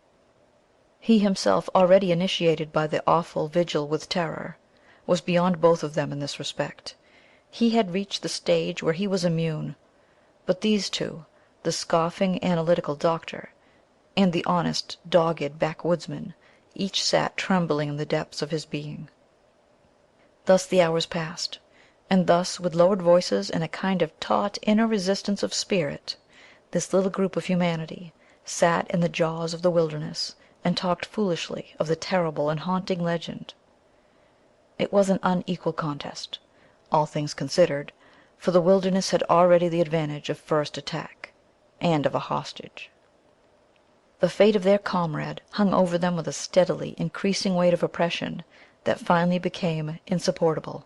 He himself, already initiated by the awful vigil with terror, was beyond both of them in this respect. He had reached the stage where he was immune. But these two, the scoffing analytical doctor and the honest, dogged backwoodsman, each sat trembling in the depths of his being. Thus the hours passed, and thus, with lowered voices and a kind of taut inner resistance of spirit, this little group of humanity sat in the jaws of the wilderness and talked foolishly of the terrible and haunting legend. It was an unequal contest, all things considered, for the wilderness had already the advantage of first attack, and of a hostage. The fate of their comrade hung over them with a steadily increasing weight of oppression that finally became insupportable.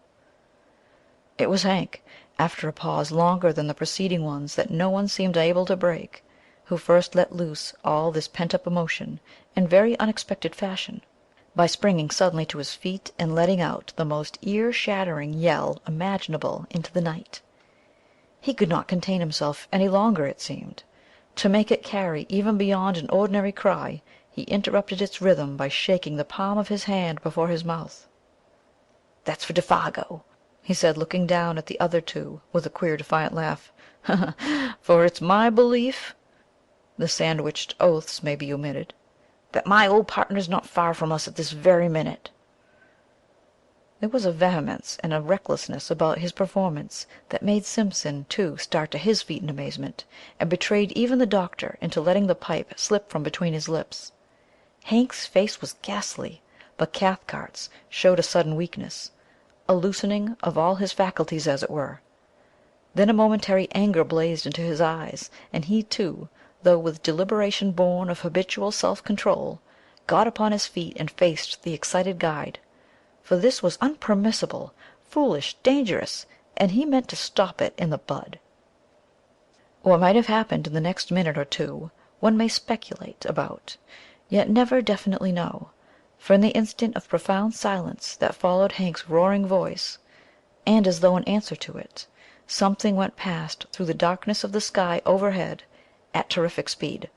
It was Hank, after a pause longer than the preceding ones that no one seemed able to break, who first let loose all this pent-up emotion in very unexpected fashion, by springing suddenly to his feet and letting out the most ear-shattering yell imaginable into the night. He could not contain himself any longer, it seemed. To make it carry even beyond an ordinary cry, he interrupted its rhythm by shaking the palm of his hand before his mouth. "That's for Défago," he said, looking down at the other two with a queer defiant laugh. "For it's my belief," the sandwiched oaths may be omitted, that my old partner's not far from us at this very minute." There was a vehemence and a recklessness about his performance that made Simpson, too, start to his feet in amazement, and betrayed even the doctor into letting the pipe slip from between his lips. Hank's face was ghastly, but Cathcart's showed a sudden weakness, a loosening of all his faculties, as it were. Then a momentary anger blazed into his eyes, and he, too, though with deliberation born of habitual self-control, got upon his feet and faced the excited guide. For this was unpermissible, foolish, dangerous, and he meant to stop it in the bud. What might have happened in the next minute or two one may speculate about, yet never definitely know, for in the instant of profound silence that followed Hank's roaring voice, and as though in answer to it, something went past through the darkness of the sky overhead at terrific speed,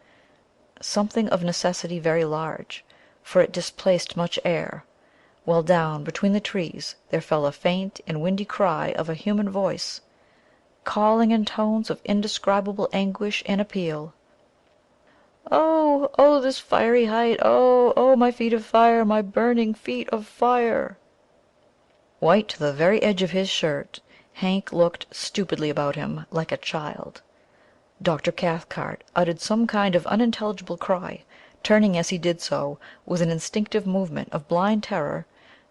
something of necessity very large, for it displaced much air, while down between the trees there fell a faint and windy cry of a human voice, calling in tones of indescribable anguish and appeal: "Oh, oh, this fiery height! Oh, oh, my feet of fire, my burning feet of fire!" White to the very edge of his shirt, Hank looked stupidly about him, like a child. Dr. Cathcart uttered some kind of unintelligible cry, turning as he did so, with an instinctive movement of blind terror,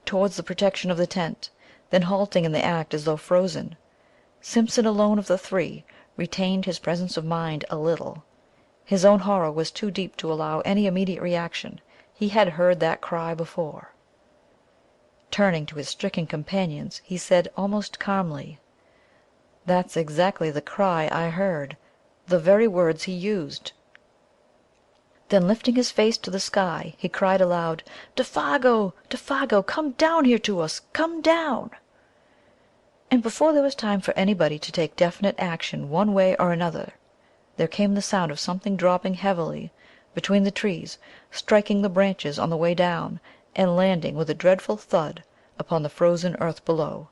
towards the protection of the tent, then halting in the act as though frozen. Simpson alone of the three retained his presence of mind a little. His own horror was too deep to allow any immediate reaction. He had heard that cry before. Turning to his stricken companions, he said almost calmly: "That's exactly the cry I heard, the very words he used." Then lifting his face to the sky, he cried aloud: "Défago! Défago! Come down here to us! Come down!" And before there was time for anybody to take definite action one way or another, there came the sound of something dropping heavily between the trees, striking the branches on the way down, and landing with a dreadful thud upon the frozen earth below.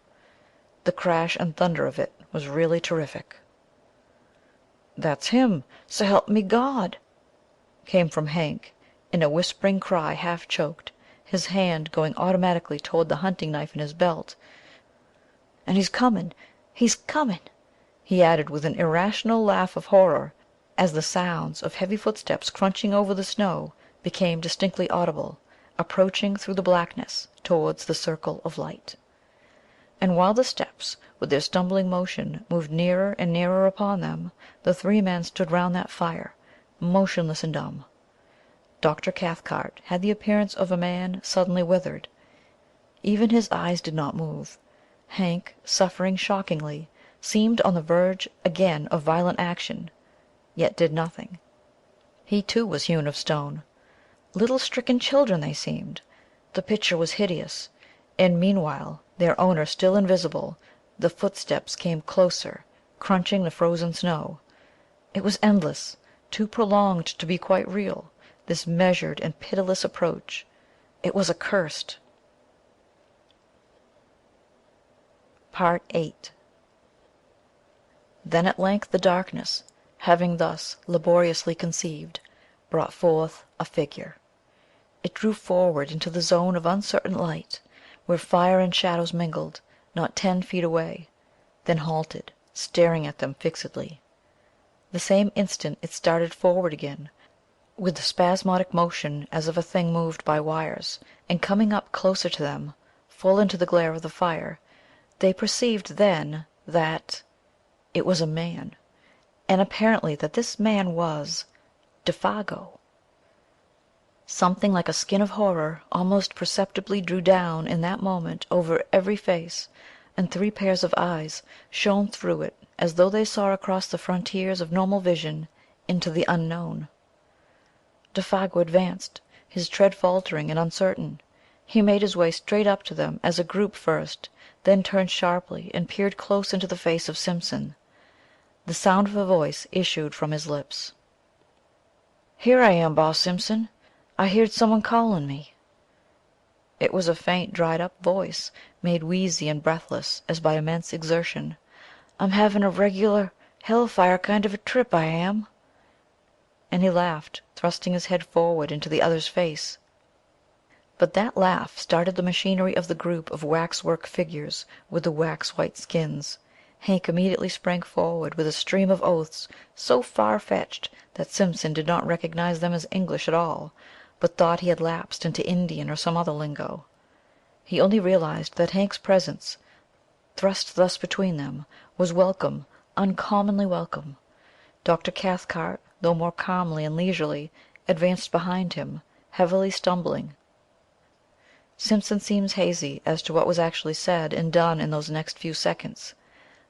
The crash and thunder of it was really terrific. "That's him, s'help me God!" came from Hank, in a whispering cry half choked, his hand going automatically toward the hunting knife in his belt. "And he's comin', he's comin'," he added with an irrational laugh of horror, as the sounds of heavy footsteps crunching over the snow became distinctly audible, approaching through the blackness towards the circle of light. And while the steps, with their stumbling motion, moved nearer and nearer upon them, the three men stood round that fire, motionless and dumb. Dr. Cathcart had the appearance of a man suddenly withered. Even his eyes did not move. Hank, suffering shockingly, seemed on the verge again of violent action, yet did nothing. He too was hewn of stone. Little stricken children they seemed. The picture was hideous, and meanwhile, their owner still invisible, the footsteps came closer, crunching the frozen snow. It was endless, too prolonged to be quite real, this measured and pitiless approach. It was accursed. Part 8. Then at length the darkness, having thus laboriously conceived, brought forth a figure. It drew forward into the zone of uncertain light, where fire and shadows mingled, not 10 feet away, then halted, staring at them fixedly. The same instant it started forward again, with the spasmodic motion as of a thing moved by wires, and coming up closer to them, full into the glare of the fire, they perceived then that it was a man, and apparently that this man was Défago. Something like a skin of horror almost perceptibly drew down in that moment over every face, and 3 pairs of eyes shone through it as though they saw across the frontiers of normal vision into the unknown. Défago advanced, his tread faltering and uncertain. He made his way straight up to them as a group first, then turned sharply and peered close into the face of Simpson. The sound of a voice issued from his lips. "Here I am, Boss Simpson. I heerd someone callin' me." It was a faint, dried-up voice, made wheezy and breathless as by immense exertion. "I'm havin' a regular hell fire kind of a trip, I am." and he laughed, thrusting his head forward into the other's face. But that laugh started the machinery of the group of waxwork figures with the wax-white skins. Hank immediately sprang forward with a stream of oaths so far-fetched that Simpson did not recognize them as English at all, but thought he had lapsed into Indian or some other lingo. He only realized that Hank's presence, thrust thus between them, was welcome, uncommonly welcome. Dr. Cathcart, though more calmly and leisurely, advanced behind him, heavily stumbling. Simpson seems hazy as to what was actually said and done in those next few seconds,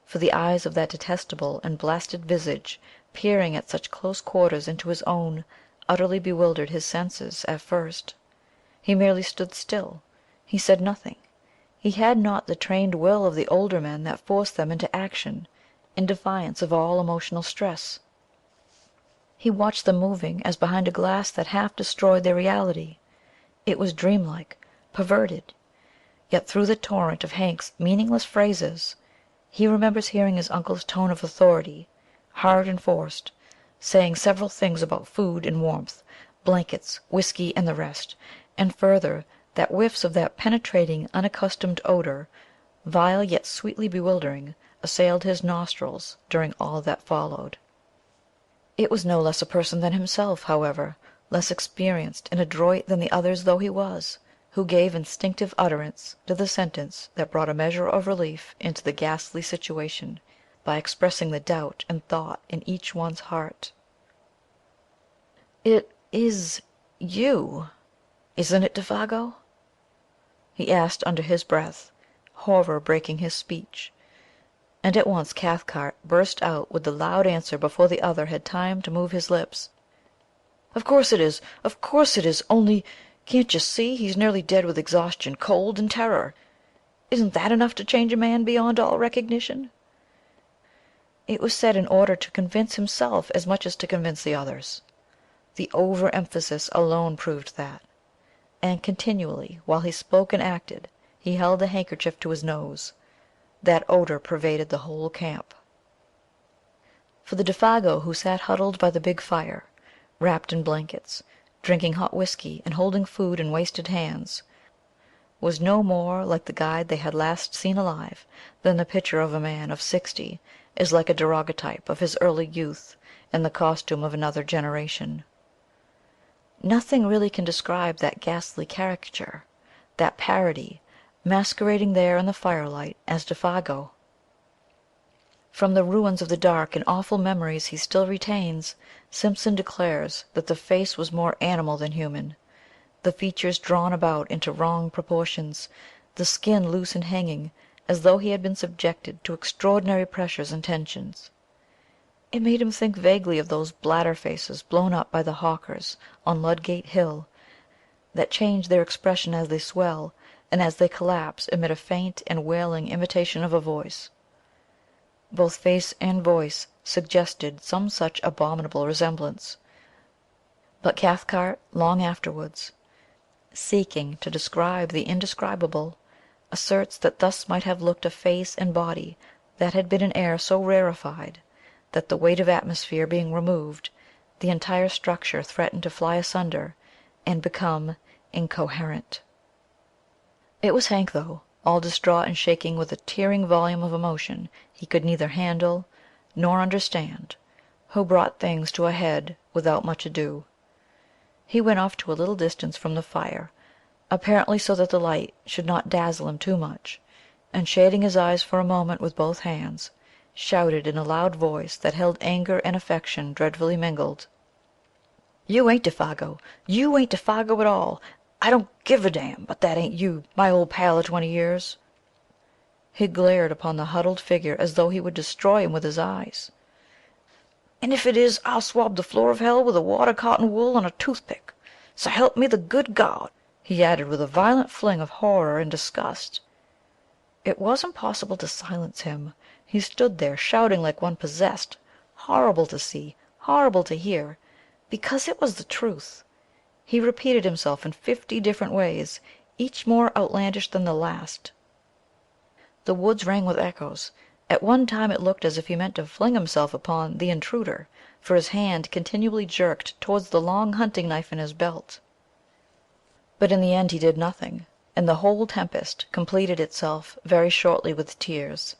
for the eyes of that detestable and blasted visage peering at such close quarters into his own utterly bewildered his senses at first. He merely stood still. He said nothing. He had not the trained will of the older men that forced them into action in defiance of all emotional stress. He watched them moving as behind a glass that half destroyed their reality. It was dreamlike, perverted. Yet through the torrent of Hank's meaningless phrases he remembers hearing his uncle's tone of authority, hard and forced, saying several things about food and warmth, blankets, whiskey, and the rest, and further that whiffs of that penetrating, unaccustomed odor, vile yet sweetly bewildering, assailed his nostrils during all that followed. It was no less a person than himself, however, less experienced and adroit than the others though he was, who gave instinctive utterance to the sentence that brought a measure of relief into the ghastly situation by expressing the doubt and thought in each one's heart. "It is you, isn't it, Défago?" he asked under his breath, horror breaking his speech. And at once Cathcart burst out with the loud answer before the other had time to move his lips. "Of course it is! Of course it is! Only, can't you see, he's nearly dead with exhaustion, cold, and terror. Isn't that enough to change a man beyond all recognition?" It was said in order to convince himself as much as to convince the others. The over-emphasis alone proved that. And continually, while he spoke and acted, he held a handkerchief to his nose. That odor pervaded the whole camp. For the Défago who sat huddled by the big fire, wrapped in blankets, drinking hot whiskey and holding food in wasted hands, was no more like the guide they had last seen alive than the picture of a man of 60 is like a daguerreotype of his early youth in the costume of another generation. Nothing really can describe that ghastly caricature, that parody, masquerading there in the firelight as Défago. From the ruins of the dark and awful memories he still retains, Simpson declares that the face was more animal than human, the features drawn about into wrong proportions, the skin loose and hanging, as though he had been subjected to extraordinary pressures and tensions. It made him think vaguely of those bladder faces blown up by the hawkers on Ludgate Hill, that change their expression as they swell, and as they collapse emit a faint and wailing imitation of a voice. Both face and voice suggested some such abominable resemblance. But Cathcart, long afterwards, seeking to describe the indescribable, asserts that thus might have looked a face and body that had been in air so rarefied that, the weight of atmosphere being removed, the entire structure threatened to fly asunder and become incoherent. It was Hank, though, all distraught and shaking with a tearing volume of emotion he could neither handle nor understand, who brought things to a head without much ado. He went off to a little distance from the fire, apparently so that the light should not dazzle him too much, and shading his eyes for a moment with both hands, shouted in a loud voice that held anger and affection dreadfully mingled: "You ain't Défago! You ain't Défago at all! I don't give a damn, but that ain't you, my old pal of 20 years!" He glared upon the huddled figure as though he would destroy him with his eyes. "And if it is, I'll swab the floor of hell with a water cotton wool on a toothpick. So help me the good God!" he added with a violent fling of horror and disgust. It was impossible to silence him. He stood there shouting like one possessed, horrible to see, horrible to hear, because it was the truth. He repeated himself in 50 different ways, each more outlandish than the last. The woods rang with echoes. At one time it looked as if he meant to fling himself upon the intruder, for his hand continually jerked towards the long hunting knife in his belt. But in the end he did nothing, and the whole tempest completed itself very shortly with tears.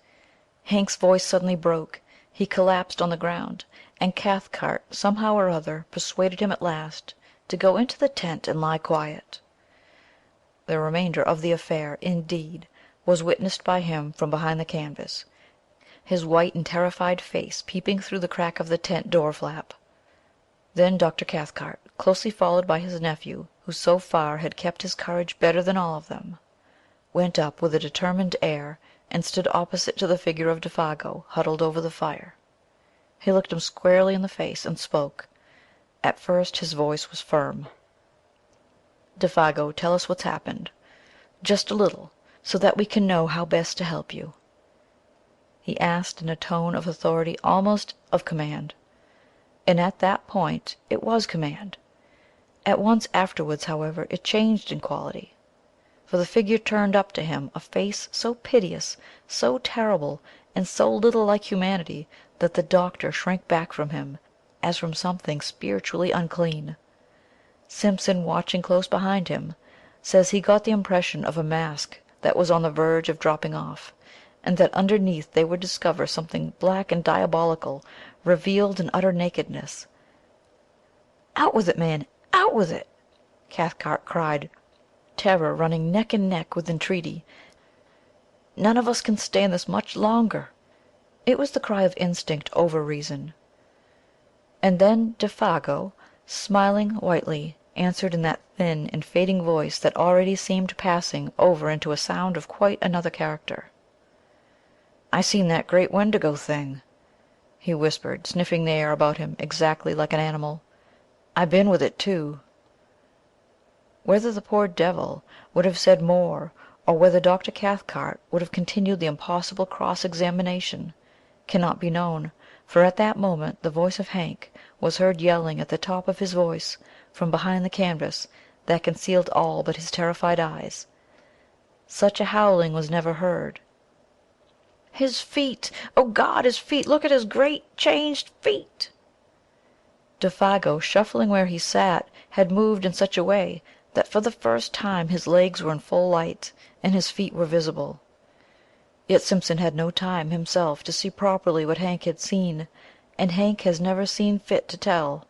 Hank's voice suddenly broke, he collapsed on the ground, and Cathcart somehow or other persuaded him at last to go into the tent and lie quiet. The remainder of the affair, indeed, was witnessed by him from behind the canvas, his white and terrified face peeping through the crack of the tent door flap. Then Dr. Cathcart, closely followed by his nephew, who so far had kept his courage better than all of them, went up with a determined air and stood opposite to the figure of Défago huddled over the fire. He looked him squarely in the face and spoke. At first his voice was firm. "Défago, tell us what's happened. Just a little, so that we can know how best to help you," he asked in a tone of authority, almost of command. And at that point it was command. At once afterwards, however, it changed in quality, for the figure turned up to him a face so piteous, so terrible, and so little like humanity that the doctor shrank back from him as from something spiritually unclean. Simpson, watching close behind him, says he got the impression of a mask that was on the verge of dropping off, and that underneath they would discover something black and diabolical, revealed in utter nakedness. "Out with it, man, out with it!" Cathcart cried, terror running neck and neck with entreaty. "None of us can stand this much longer." It was the cry of instinct over reason. And then Défago, smiling whitely, answered in that thin and fading voice that already seemed passing over into a sound of quite another character. "I seen that great Wendigo thing," he whispered, sniffing the air about him exactly like an animal. "I been with it, too." Whether the poor devil would have said more, or whether Dr. Cathcart would have continued the impossible cross-examination, cannot be known, for at that moment the voice of Hank was heard yelling at the top of his voice from behind the canvas that concealed all but his terrified eyes. Such a howling was never heard. "His feet! Oh God, his feet! Look at his great changed feet!" Défago, shuffling where he sat, had moved in such a way that for the first time his legs were in full light, and his feet were visible. Yet Simpson had no time himself to see properly what Hank had seen, and Hank has never seen fit to tell.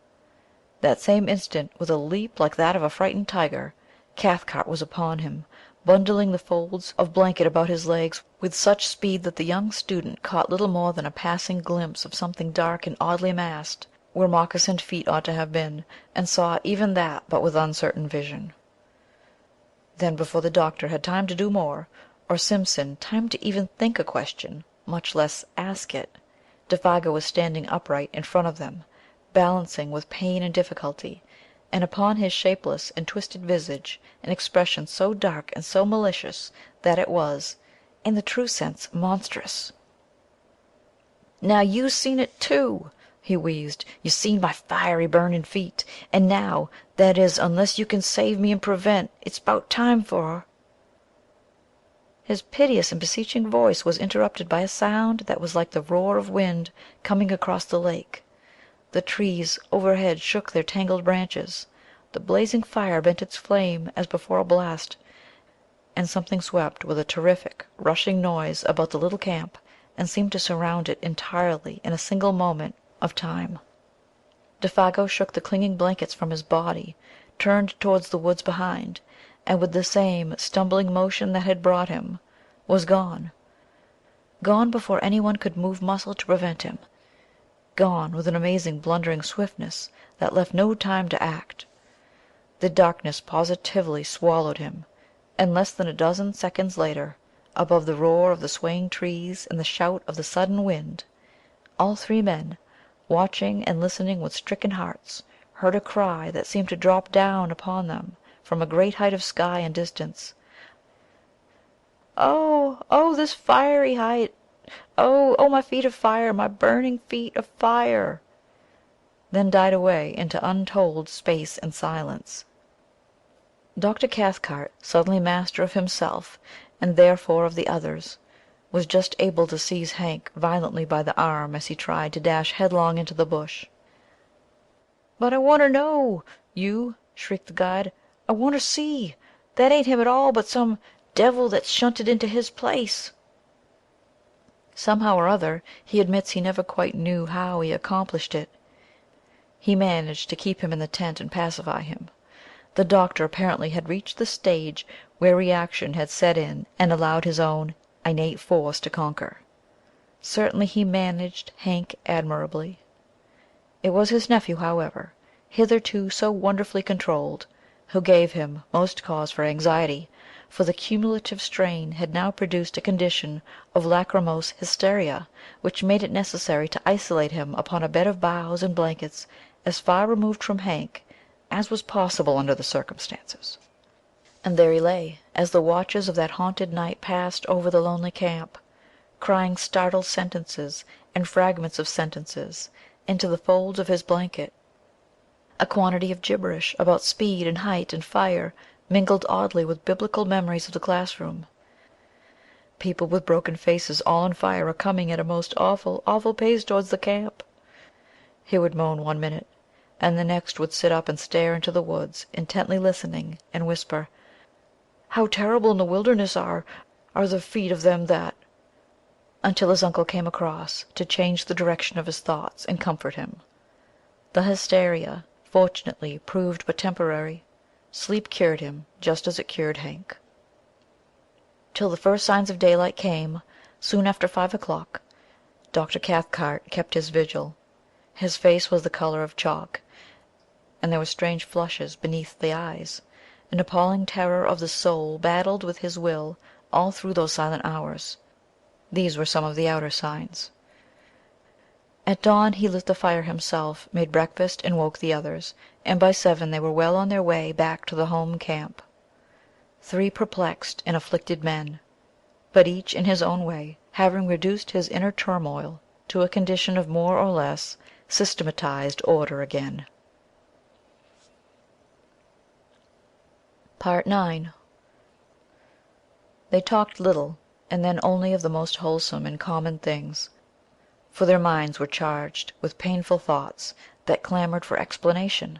That same instant, with a leap like that of a frightened tiger, Cathcart was upon him, bundling the folds of blanket about his legs with such speed that the young student caught little more than a passing glimpse of something dark and oddly massed where moccasined feet ought to have been, and saw even that but with uncertain vision. Then, before the doctor had time to do more, or Simpson time to even think a question, much less ask it, Défago was standing upright in front of them, balancing with pain and difficulty, and upon his shapeless and twisted visage an expression so dark and so malicious that it was, in the true sense, monstrous. "Now you seen it too," he wheezed. "You seen my fiery burning feet, and now, that is, unless you can save me and prevent, it's 'bout time for—" His piteous and beseeching voice was interrupted by a sound that was like the roar of wind coming across the lake. The trees overhead shook their tangled branches, the blazing fire bent its flame as before a blast, and something swept with a terrific, rushing noise about the little camp and seemed to surround it entirely in a single moment of time. Défago shook the clinging blankets from his body, turned towards the woods behind, and with the same stumbling motion that had brought him, was gone. Gone before anyone could move muscle to prevent him. Gone with an amazing blundering swiftness that left no time to act. The darkness positively swallowed him, and less than a dozen seconds later, above the roar of the swaying trees and the shout of the sudden wind, all three men, watching and listening with stricken hearts, heard a cry that seemed to drop down upon them from a great height of sky and distance. "Oh, oh, this fiery height! Oh, oh, my feet of fire, my burning feet of fire!" Then died away into untold space and silence. Dr. Cathcart, suddenly master of himself, and therefore of the others, was just able to seize Hank violently by the arm as he tried to dash headlong into the bush. "But I wanter know, you!" shrieked the guide. "I wanter see! That ain't him at all, but some devil that's shunted into his place." Somehow or other, he admits he never quite knew how he accomplished it, he managed to keep him in the tent and pacify him. The doctor apparently had reached the stage where reaction had set in and allowed his own innate force to conquer. Certainly he managed Hank admirably. It was his nephew, however, hitherto so wonderfully controlled, who gave him most cause for anxiety, for the cumulative strain had now produced a condition of lachrymose hysteria which made it necessary to isolate him upon a bed of boughs and blankets as far removed from Hank as was possible under the circumstances. And there he lay, as the watches of that haunted night passed over the lonely camp, crying startled sentences and fragments of sentences into the folds of his blanket, a quantity of gibberish about speed and height and fire mingled oddly with biblical memories of the classroom. "People with broken faces all on fire are coming at a most awful, awful pace towards the camp," he would moan one minute, and the next would sit up and stare into the woods, intently listening, and whisper, "How terrible in the wilderness are the feet of them that," until his uncle came across to change the direction of his thoughts and comfort him. The hysteria, fortunately, proved but temporary. Sleep cured him, just as it cured Hank. Till the first signs of daylight came, soon after 5 o'clock, Dr. Cathcart kept his vigil. His face was the color of chalk, and there were strange flushes beneath the eyes. An appalling terror of the soul battled with his will all through those silent hours. These were some of the outer signs. At dawn he lit the fire himself, made breakfast, and woke the others, and by 7 they were well on their way back to the home camp. 3 perplexed and afflicted men, but each in his own way having reduced his inner turmoil to a condition of more or less systematized order again. Part 9. They talked little, and then only of the most wholesome and common things, for their minds were charged with painful thoughts that clamored for explanation,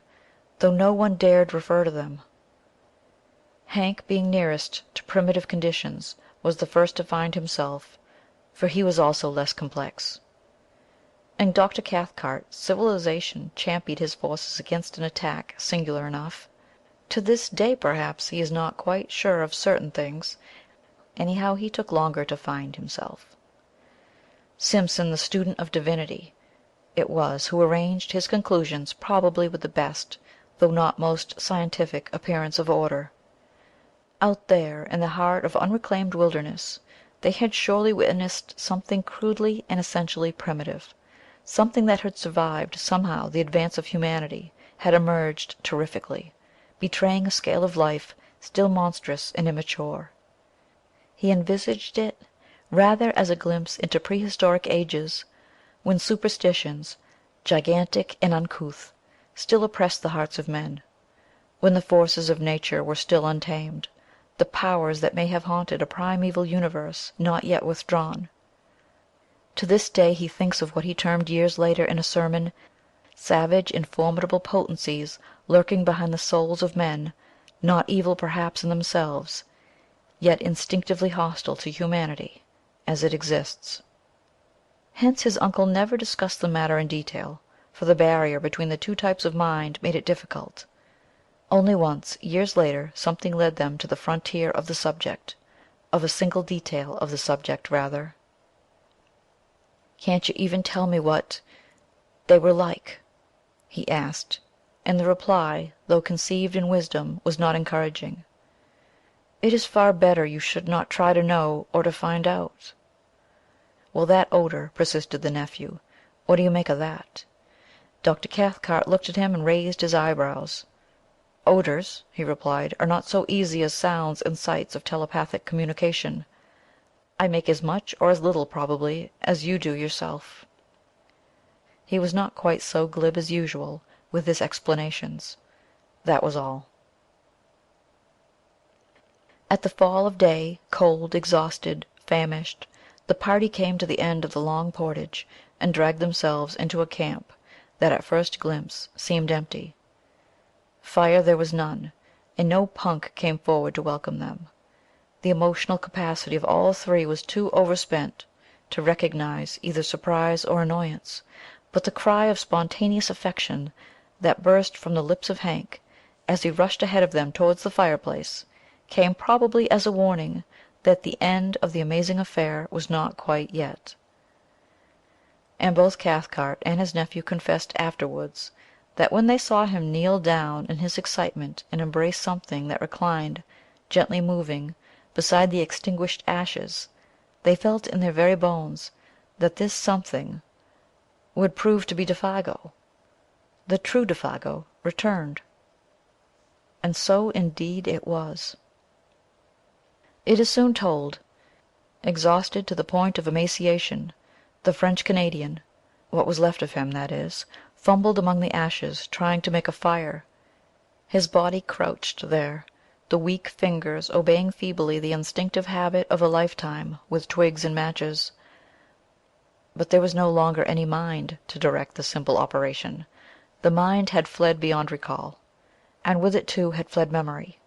though no one dared refer to them. Hank, being nearest to primitive conditions, was the first to find himself, for he was also less complex. In Dr. Cathcart, civilization championed his forces against an attack singular enough. To this day, perhaps, he is not quite sure of certain things. Anyhow, he took longer to find himself. Simpson, the student of divinity, it was who arranged his conclusions probably with the best, though not most scientific, appearance of order. Out there, in the heart of unreclaimed wilderness, they had surely witnessed something crudely and essentially primitive, something that had survived somehow the advance of humanity, had emerged terrifically, betraying a scale of life still monstrous and immature. He envisaged it rather as a glimpse into prehistoric ages, when superstitions, gigantic and uncouth, still oppressed the hearts of men, when the forces of nature were still untamed, the powers that may have haunted a primeval universe not yet withdrawn. To this day he thinks of what he termed years later in a sermon, savage and formidable potencies lurking behind the souls of men, not evil perhaps in themselves, yet instinctively hostile to humanity as it exists. Hence his uncle never discussed the matter in detail, for the barrier between the two types of mind made it difficult. Only once, years later, something led them to the frontier of the subject, of a single detail of the subject, rather. "Can't you even tell me what they were like?" he asked, and the reply, though conceived in wisdom, was not encouraging. "It is far better you should not try to know or to find out." "Well, that odor," persisted the nephew. "What do you make of that?" Dr. Cathcart looked at him and raised his eyebrows. "Odors," he replied, "are not so easy as sounds and sights of telepathic communication. I make as much, or as little probably, as you do yourself." He was not quite so glib as usual with his explanations. That was all. At the fall of day, cold, exhausted, famished, the party came to the end of the long portage, and dragged themselves into a camp that at first glimpse seemed empty. Fire there was none, and no punk came forward to welcome them. The emotional capacity of all three was too overspent to recognize either surprise or annoyance, but the cry of spontaneous affection that burst from the lips of Hank, as he rushed ahead of them towards the fireplace, came probably as a warning that the end of the amazing affair was not quite yet. And both Cathcart and his nephew confessed afterwards that when they saw him kneel down in his excitement and embrace something that reclined, gently moving, beside the extinguished ashes, they felt in their very bones that this something would prove to be Défago, the true Défago, returned. And so indeed it was. It is soon told. Exhausted to the point of emaciation, the French Canadian, what was left of him, that is, fumbled among the ashes, trying to make a fire. His body crouched there, the weak fingers obeying feebly the instinctive habit of a lifetime with twigs and matches. But there was no longer any mind to direct the simple operation. The mind had fled beyond recall, and with it too had fled memory.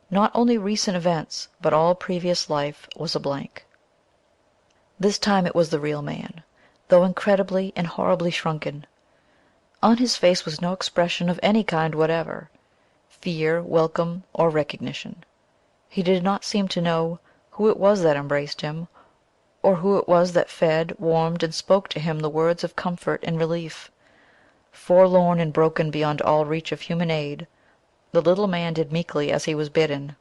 Not only recent events, but all previous life was a blank. This time it was the real man, though incredibly and horribly shrunken. On his face was no expression of any kind whatever, fear, welcome, or recognition. He did not seem to know who it was that embraced him, or who it was that fed, warmed, and spoke to him the words of comfort and relief. Forlorn and broken beyond all reach of human aid, the little man did meekly as he was bidden.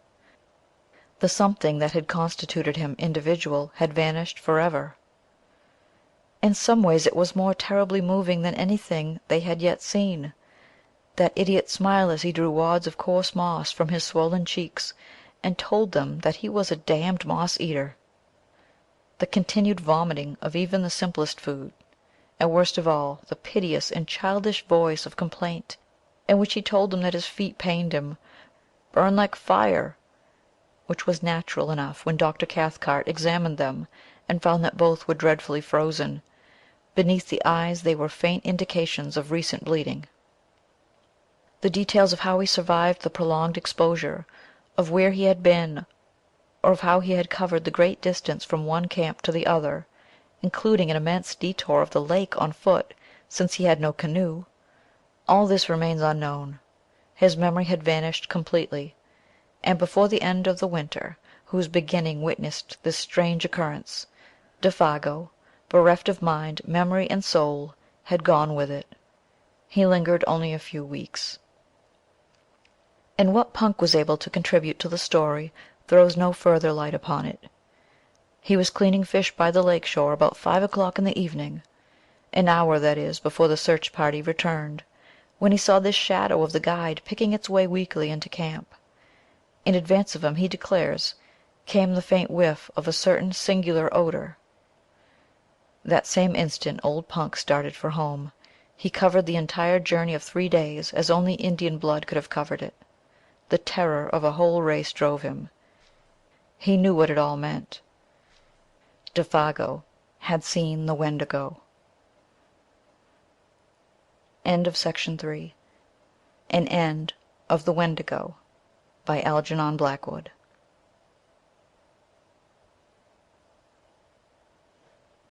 The something that had constituted him individual had vanished forever. In some ways it was more terribly moving than anything they had yet seen. That idiot smile as he drew wads of coarse moss from his swollen cheeks and told them that he was a damned moss-eater. The continued vomiting of even the simplest food, and worst of all, the piteous and childish voice of complaint in which he told them that his feet pained him, burned like fire, which was natural enough when Dr. Cathcart examined them and found that both were dreadfully frozen. Beneath the eyes they were faint indications of recent bleeding. The details of how he survived the prolonged exposure, of where he had been, or of how he had covered the great distance from one camp to the other, including an immense detour of the lake on foot, since he had no canoe, all this remains unknown. His memory had vanished completely, and before the end of the winter, whose beginning witnessed this strange occurrence, Défago, bereft of mind, memory, and soul, had gone with it. He lingered only a few weeks. And what Punk was able to contribute to the story throws no further light upon it. He was cleaning fish by the lake shore about 5 o'clock in the evening, an hour, that is, before the search party returned, when he saw this shadow of the guide picking its way weakly into camp. In advance of him, he declares, came the faint whiff of a certain singular odor. That same instant old Punk started for home. He covered the entire journey of 3 days as only Indian blood could have covered it. The terror of a whole race drove him. He knew what it all meant. Défago had seen the Wendigo. End of Section 3. An End of the Wendigo by Elджернон Blackwood.